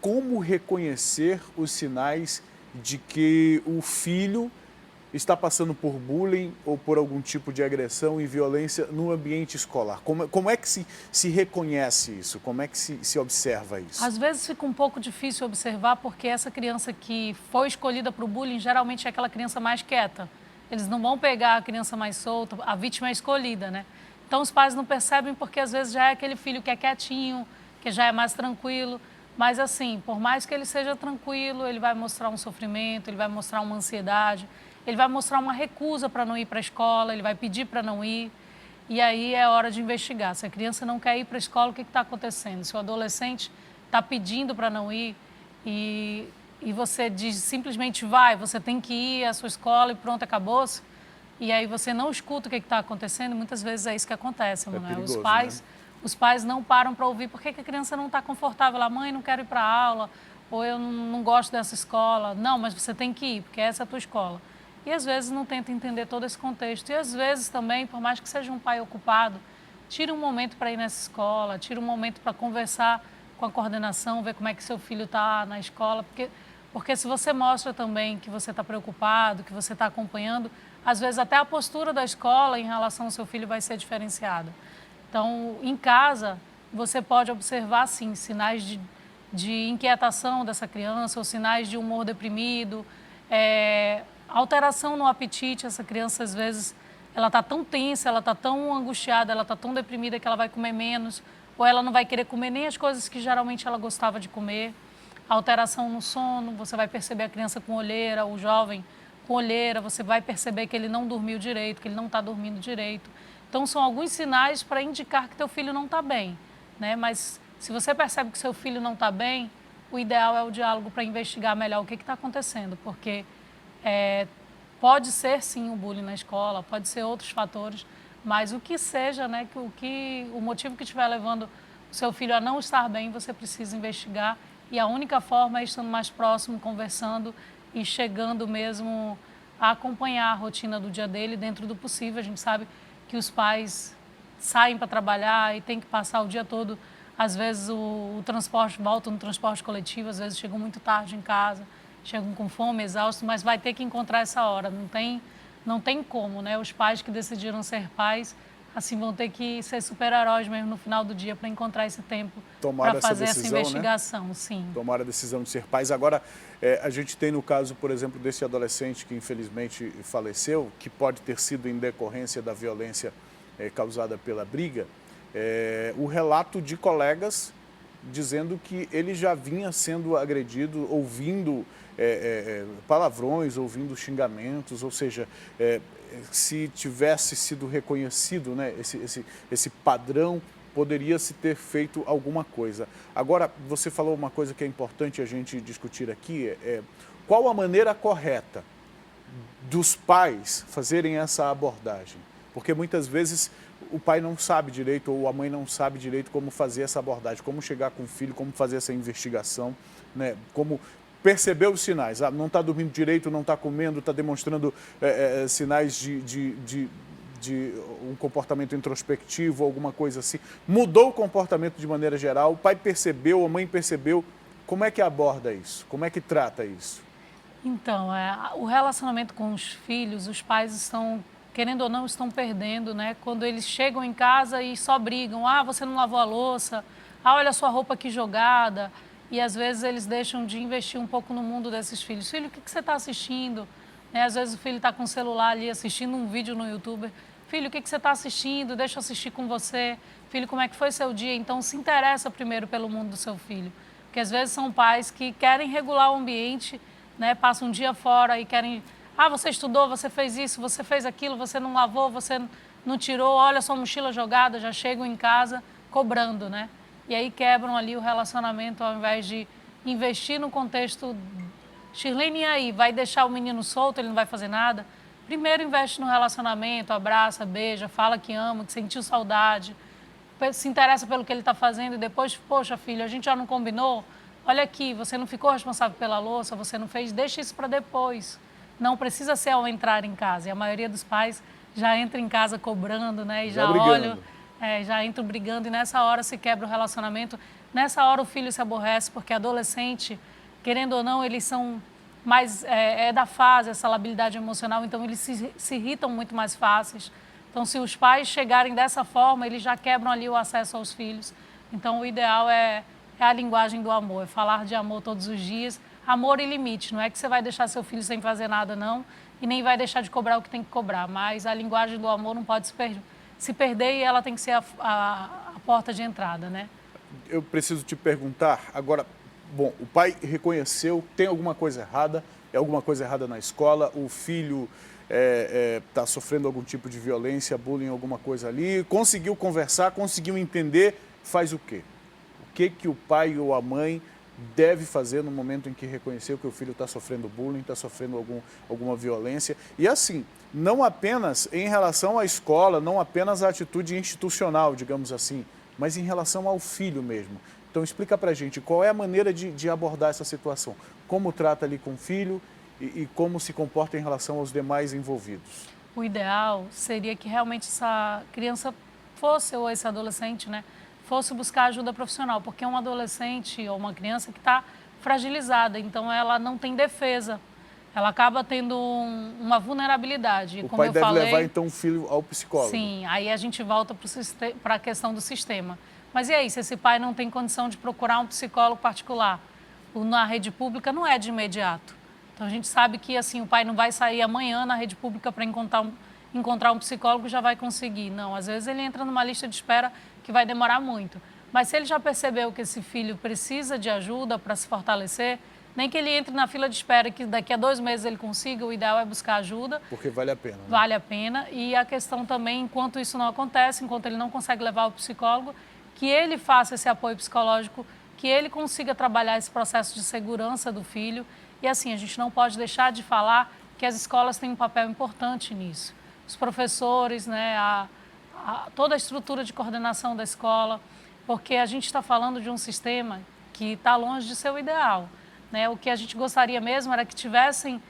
como reconhecer os sinais de que o filho está passando por bullying ou por algum tipo de agressão e violência no ambiente escolar? Como é que se reconhece isso? Como é que se observa isso? Às vezes fica um pouco difícil observar porque essa criança que foi escolhida para o bullying geralmente é aquela criança mais quieta. Eles não vão pegar a criança mais solta, a vítima é escolhida, né? Então os pais não percebem porque às vezes já é aquele filho que é quietinho, que já é mais tranquilo. Mas assim, por mais que ele seja tranquilo, ele vai mostrar um sofrimento, ele vai mostrar uma ansiedade, ele vai mostrar uma recusa para não ir para a escola, ele vai pedir para não ir. E aí é hora de investigar. Se a criança não quer ir para a escola, o que está acontecendo? Se o adolescente está pedindo para não ir e você diz simplesmente vai, você tem que ir à sua escola e pronto, acabou-se. E aí você não escuta o que está acontecendo, muitas vezes é isso que acontece, Emanuel. Perigoso, Os pais não param para ouvir por que a criança não está confortável. A mãe, não quero ir para a aula, ou eu não gosto dessa escola. Não, mas você tem que ir, porque essa é a tua escola. E às vezes não tenta entender todo esse contexto. E às vezes também, por mais que seja um pai ocupado, tira um momento para ir nessa escola, tira um momento para conversar com a coordenação, ver como é que seu filho está na escola. Porque se você mostra também que você está preocupado, que você está acompanhando, às vezes até a postura da escola em relação ao seu filho vai ser diferenciada. Então, em casa, você pode observar, sim, sinais de inquietação dessa criança ou sinais de humor deprimido, alteração no apetite. Essa criança, às vezes, ela está tão tensa, ela está tão angustiada, ela está tão deprimida que ela vai comer menos, ou ela não vai querer comer nem as coisas que geralmente ela gostava de comer. Alteração no sono, você vai perceber a criança com olheira, o jovem com olheira, você vai perceber que ele não dormiu direito, que ele não está dormindo direito. Então, são alguns sinais para indicar que teu filho não está bem, né? Mas se você percebe que seu filho não está bem, o ideal é o diálogo para investigar melhor o que está acontecendo, porque pode ser, sim, o bullying na escola, pode ser outros fatores, mas o que seja, né, o motivo que estiver levando o seu filho a não estar bem, você precisa investigar, e a única forma é estando mais próximo, conversando e chegando mesmo a acompanhar a rotina do dia dele dentro do possível. A gente sabe que os pais saem para trabalhar e tem que passar o dia todo. Às vezes o transporte, voltam no transporte coletivo, às vezes chegam muito tarde em casa, chegam com fome, exaustos, mas vai ter que encontrar essa hora. Não tem como, né? Os pais que decidiram ser pais, assim, vão ter que ser super-heróis mesmo no final do dia para encontrar esse tempo para fazer essa investigação, né? Sim. Tomar a decisão de ser pais. Agora, a gente tem no caso, por exemplo, desse adolescente que infelizmente faleceu, que pode ter sido em decorrência da violência causada pela briga, o relato de colegas dizendo que ele já vinha sendo agredido, ouvindo palavrões, ouvindo xingamentos, ou seja, se tivesse sido reconhecido, né, esse padrão, poderia-se ter feito alguma coisa. Agora, você falou uma coisa que é importante a gente discutir aqui, qual a maneira correta dos pais fazerem essa abordagem? Porque muitas vezes o pai não sabe direito ou a mãe não sabe direito como fazer essa abordagem, como chegar com o filho, como fazer essa investigação, né, como perceber os sinais. Não está dormindo direito, não está comendo, está demonstrando sinais de um comportamento introspectivo, alguma coisa assim. Mudou o comportamento de maneira geral, o pai percebeu, a mãe percebeu. Como é que aborda isso? Como é que trata isso? Então, o relacionamento com os filhos, os pais estão, querendo ou não, estão perdendo, né? Quando eles chegam em casa e só brigam, você não lavou a louça, olha a sua roupa aqui jogada. E às vezes eles deixam de investir um pouco no mundo desses filhos. Filho, o que você está assistindo? Né? Às vezes o filho está com o celular ali assistindo um vídeo no YouTube. Filho, o que você está assistindo? Deixa eu assistir com você. Filho, como é que foi seu dia? Então se interessa primeiro pelo mundo do seu filho. Porque às vezes são pais que querem regular o ambiente, né? Passam um dia fora e querem... você estudou, você fez isso, você fez aquilo, você não lavou, você não tirou, olha a sua mochila jogada, já chegam em casa cobrando, né? E aí quebram ali o relacionamento ao invés de investir no contexto. Shirlene, e aí? Vai deixar o menino solto, ele não vai fazer nada? Primeiro investe no relacionamento, abraça, beija, fala que ama, que sentiu saudade, se interessa pelo que ele está fazendo e depois, poxa filho, a gente já não combinou? Olha aqui, você não ficou responsável pela louça, você não fez, deixa isso para depois. Não precisa ser ao entrar em casa. E a maioria dos pais já entra em casa cobrando, né? E já olham... já entram brigando e nessa hora se quebra o relacionamento. Nessa hora o filho se aborrece, porque adolescente, querendo ou não, eles são mais... É da fase, essa labilidade emocional, então eles se irritam muito mais fáceis. Então, se os pais chegarem dessa forma, eles já quebram ali o acesso aos filhos. Então, o ideal é a linguagem do amor, é falar de amor todos os dias. Amor e limite, não é que você vai deixar seu filho sem fazer nada, não, e nem vai deixar de cobrar o que tem que cobrar, mas a linguagem do amor não pode se perder e ela tem que ser a porta de entrada, né? Eu preciso te perguntar, agora, bom, o pai reconheceu, tem alguma coisa errada, é alguma coisa errada na escola, o filho está sofrendo algum tipo de violência, bullying, alguma coisa ali, conseguiu conversar, conseguiu entender, faz o quê? O que o pai ou a mãe deve fazer no momento em que reconheceu que o filho está sofrendo bullying, está sofrendo alguma violência? E assim, não apenas em relação à escola, não apenas a atitude institucional, digamos assim, mas em relação ao filho mesmo. Então explica pra gente qual é a maneira de abordar essa situação, como trata ali com o filho e como se comporta em relação aos demais envolvidos. O ideal seria que realmente essa criança fosse, ou esse adolescente, né, fosse buscar ajuda profissional, porque é um adolescente ou uma criança que está fragilizada, então ela não tem defesa, ela acaba tendo uma vulnerabilidade. O pai deve levar então o filho ao psicólogo. Sim, aí a gente volta para a questão do sistema. Mas e aí, se esse pai não tem condição de procurar um psicólogo particular? Na rede pública não é de imediato. Então a gente sabe que assim, o pai não vai sair amanhã na rede pública para encontrar um psicólogo e já vai conseguir. Não, às vezes ele entra numa lista de espera que vai demorar muito. Mas se ele já percebeu que esse filho precisa de ajuda para se fortalecer, nem que ele entre na fila de espera e que daqui a 2 meses ele consiga, o ideal é buscar ajuda. Porque vale a pena. Né? Vale a pena. E a questão também, enquanto isso não acontece, enquanto ele não consegue levar o psicólogo, que ele faça esse apoio psicológico, que ele consiga trabalhar esse processo de segurança do filho. E assim, a gente não pode deixar de falar que as escolas têm um papel importante nisso. Os professores, né, toda a estrutura de coordenação da escola, porque a gente está falando de um sistema que está longe de ser o ideal. Né? O que a gente gostaria mesmo era que tivessem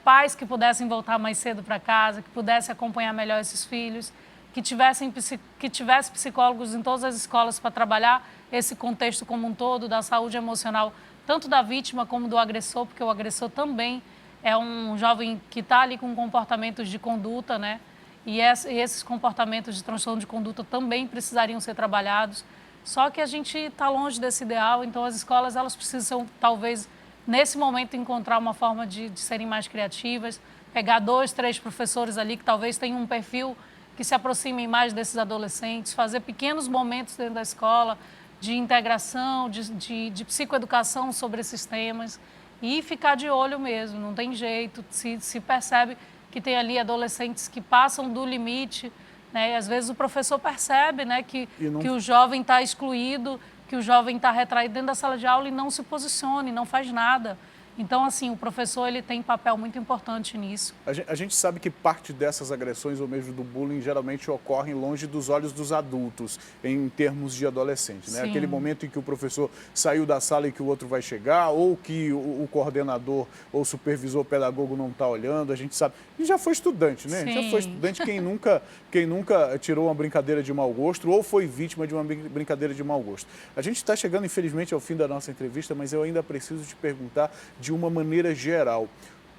pais que pudessem voltar mais cedo para casa, que pudessem acompanhar melhor esses filhos, que tivesse psicólogos em todas as escolas para trabalhar esse contexto como um todo, da saúde emocional, tanto da vítima como do agressor, porque o agressor também é um jovem que está ali com comportamentos de conduta, né? E esses comportamentos de transtorno de conduta também precisariam ser trabalhados. Só que a gente está longe desse ideal, então as escolas elas precisam, talvez, nesse momento, encontrar uma forma de serem mais criativas, pegar 2, 3 professores ali que talvez tenham um perfil que se aproximem mais desses adolescentes, fazer pequenos momentos dentro da escola de integração, de psicoeducação sobre esses temas e ficar de olho mesmo, não tem jeito, se percebe que tem ali adolescentes que passam do limite, né? E às vezes o professor percebe, né, que o jovem está excluído, que o jovem está retraído dentro da sala de aula e não se posiciona, e não faz nada. Então, assim, o professor ele tem papel muito importante nisso. A gente sabe que parte dessas agressões ou mesmo do bullying geralmente ocorrem longe dos olhos dos adultos, em termos de adolescente, né? Sim. Aquele momento em que o professor saiu da sala e que o outro vai chegar, ou que o coordenador ou o supervisor pedagogo não está olhando, a gente sabe. E já foi estudante, né? Sim. Já foi estudante quem nunca tirou uma brincadeira de mau gosto ou foi vítima de uma brincadeira de mau gosto. A gente está chegando, infelizmente, ao fim da nossa entrevista, mas eu ainda preciso te perguntar de uma maneira geral.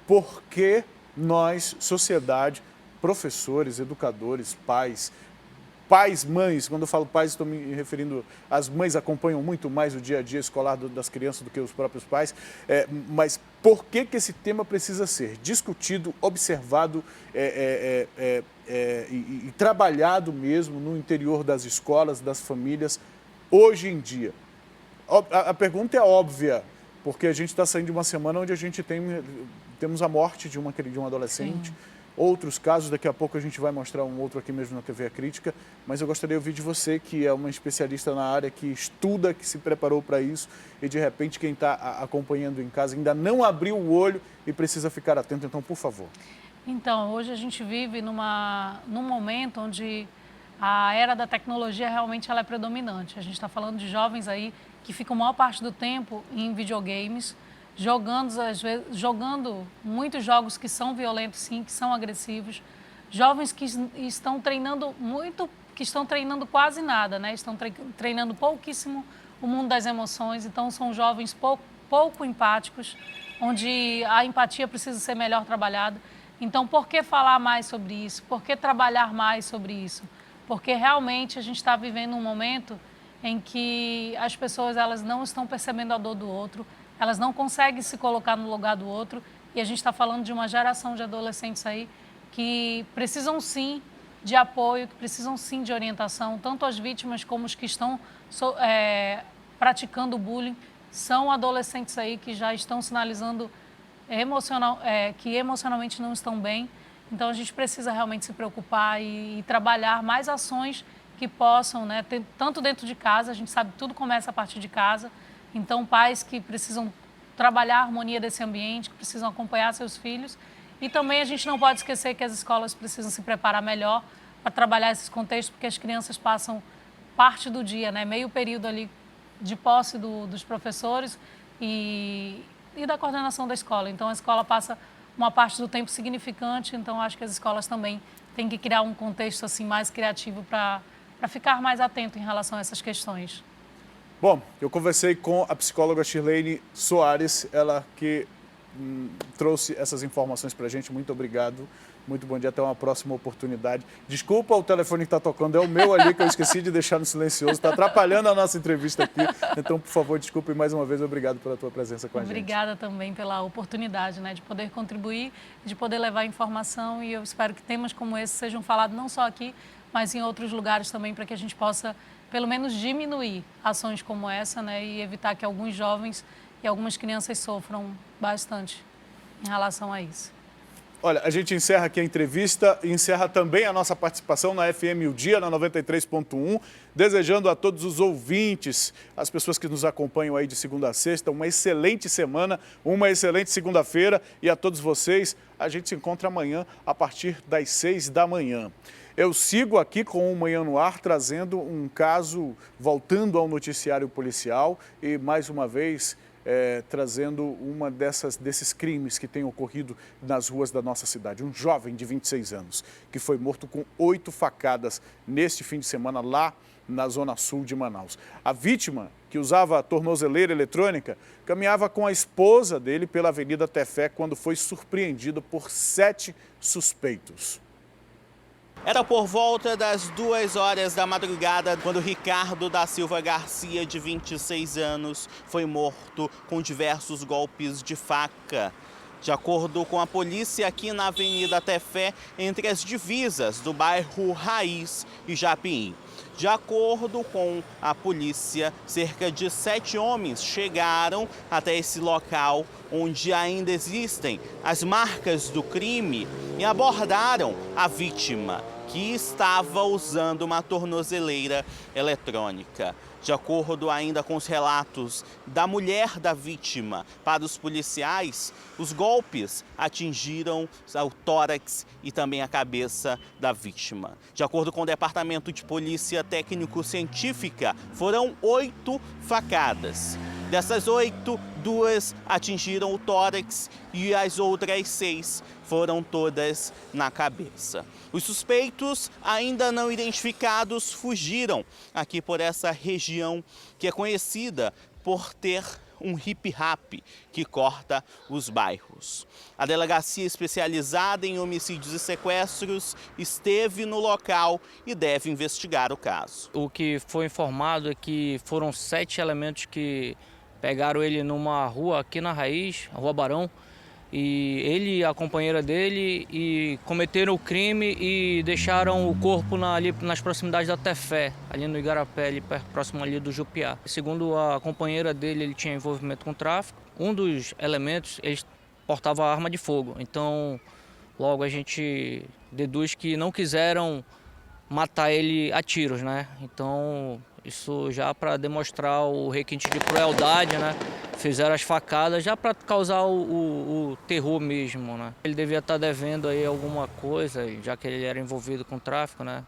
Por que nós, sociedade, professores, educadores, pais, mães, quando eu falo pais, estou me referindo, as mães acompanham muito mais o dia a dia escolar das crianças do que os próprios pais, mas por que esse tema precisa ser discutido, observado e trabalhado mesmo no interior das escolas, das famílias, hoje em dia? A pergunta é óbvia, porque a gente está saindo de uma semana onde a gente temos a morte de um adolescente. Sim. Outros casos, daqui a pouco a gente vai mostrar um outro aqui mesmo na TV A Crítica, mas eu gostaria de ouvir de você, que é uma especialista na área, que estuda, que se preparou para isso, e de repente quem está acompanhando em casa ainda não abriu o olho e precisa ficar atento, então, por favor. Então, hoje a gente vive num momento onde a era da tecnologia realmente ela é predominante. A gente está falando de jovens aí que ficam a maior parte do tempo em videogames, jogando muitos jogos que são violentos, sim, que são agressivos. Jovens que estão treinando muito, que estão treinando quase nada, né? Estão treinando pouquíssimo o mundo das emoções. Então, são jovens pouco empáticos, onde a empatia precisa ser melhor trabalhada. Então, por que falar mais sobre isso? Por que trabalhar mais sobre isso? Porque realmente a gente está vivendo um momento em que as pessoas elas não estão percebendo a dor do outro, elas não conseguem se colocar no lugar do outro, e a gente está falando de uma geração de adolescentes aí que precisam sim de apoio, que precisam sim de orientação, tanto as vítimas como os que estão praticando bullying, são adolescentes aí que já estão sinalizando que emocionalmente não estão bem. Então a gente precisa realmente se preocupar e trabalhar mais ações que possam, né, tanto dentro de casa, a gente sabe que tudo começa a partir de casa, então pais que precisam trabalhar a harmonia desse ambiente, que precisam acompanhar seus filhos, e também a gente não pode esquecer que as escolas precisam se preparar melhor para trabalhar esses contextos, porque as crianças passam parte do dia, né, meio período ali de posse dos professores e da coordenação da escola, então a escola passa uma parte do tempo significante, então acho que as escolas também têm que criar um contexto assim mais criativo para ficar mais atento em relação a essas questões. Bom, eu conversei com a psicóloga Shirlene Soares, ela que trouxe essas informações para a gente. Muito obrigado, muito bom dia, até uma próxima oportunidade. Desculpa o telefone que está tocando, é o meu ali que eu esqueci de deixar no silencioso, está atrapalhando a nossa entrevista aqui. Então, por favor, desculpe mais uma vez, obrigado pela tua presença com a gente. Obrigada também pela oportunidade, né, de poder contribuir, de poder levar informação, e eu espero que temas como esse sejam falados não só aqui, mas em outros lugares também, para que a gente possa, pelo menos, diminuir ações como essa, né, e evitar que alguns jovens e algumas crianças sofram bastante em relação a isso. Olha, a gente encerra aqui a entrevista e encerra também a nossa participação na FM O Dia, na 93.1, desejando a todos os ouvintes, as pessoas que nos acompanham aí de segunda a sexta, uma excelente semana, uma excelente segunda-feira, e a todos vocês, a gente se encontra amanhã a partir das 6 da manhã. Eu sigo aqui com o Manhã no Ar, trazendo um caso, voltando ao noticiário policial e, mais uma vez, trazendo uma desses crimes que tem ocorrido nas ruas da nossa cidade. Um jovem de 26 anos que foi morto com 8 facadas neste fim de semana lá na zona sul de Manaus. A vítima, que usava a tornozeleira eletrônica, caminhava com a esposa dele pela Avenida Tefé quando foi surpreendido por 7 suspeitos. Era por volta das 2 horas da madrugada quando Ricardo da Silva Garcia, de 26 anos, foi morto com diversos golpes de faca. De acordo com a polícia, aqui na Avenida Tefé, entre as divisas do bairro Raiz e Japim. De acordo com a polícia, cerca de 7 homens chegaram até esse local onde ainda existem as marcas do crime e abordaram a vítima. que estava usando uma tornozeleira eletrônica. De acordo ainda com os relatos da mulher da vítima para os policiais, os golpes atingiram o tórax e também a cabeça da vítima. De acordo com o Departamento de Polícia Técnico-Científica, foram 8 facadas. Dessas 8, 2 atingiram o tórax e as outras 6 foram todas na cabeça. Os suspeitos, ainda não identificados, fugiram aqui por essa região que é conhecida por ter um hip-hop que corta os bairros. A delegacia especializada em homicídios e sequestros esteve no local e deve investigar o caso. O que foi informado é que foram 7 elementos que pegaram ele numa rua aqui na Raiz, a Rua Barão, e ele e a companheira dele e cometeram o crime e deixaram o corpo ali nas proximidades da Tefé, ali no Igarapé, ali próximo ali do Jupiá. Segundo a companheira dele, ele tinha envolvimento com tráfico. Um dos elementos, ele portava arma de fogo, então logo a gente deduz que não quiseram matar ele a tiros, né? Então isso já para demonstrar o requinte de crueldade, né? Fizeram as facadas já para causar o terror mesmo, né? Ele devia estar devendo aí alguma coisa, já que ele era envolvido com tráfico, né?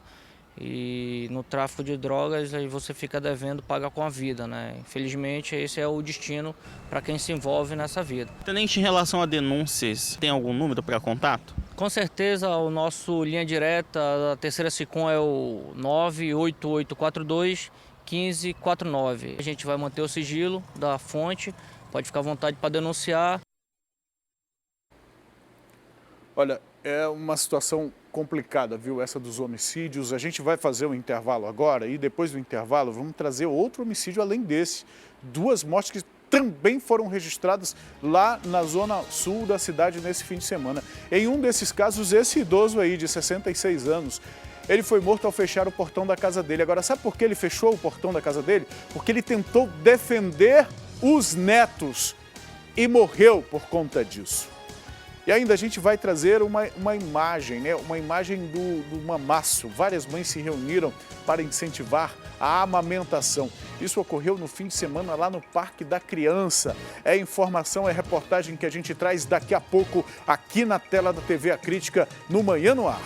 E no tráfico de drogas aí você fica devendo, paga com a vida, né? Infelizmente esse é o destino para quem se envolve nessa vida. Tenente, em relação a denúncias, tem algum número para contato? Com certeza o nosso linha direta da Terceira SICOM é o 98842 1549. A gente vai manter o sigilo da fonte, pode ficar à vontade para denunciar. Olha, é uma situação complicada, viu, essa dos homicídios. A gente vai fazer um intervalo agora e depois do intervalo vamos trazer outro homicídio além desse. 2 mortes que também foram registradas lá na zona sul da cidade nesse fim de semana. Em um desses casos, esse idoso aí de 66 anos, ele foi morto ao fechar o portão da casa dele. Agora, sabe por que ele fechou o portão da casa dele? Porque ele tentou defender os netos e morreu por conta disso. E ainda a gente vai trazer uma imagem, né? Uma imagem do mamaço. Várias mães se reuniram para incentivar a amamentação. Isso ocorreu no fim de semana lá no Parque da Criança. É informação, é reportagem que a gente traz daqui a pouco aqui na tela da TV A Crítica, no Manhã no Ar.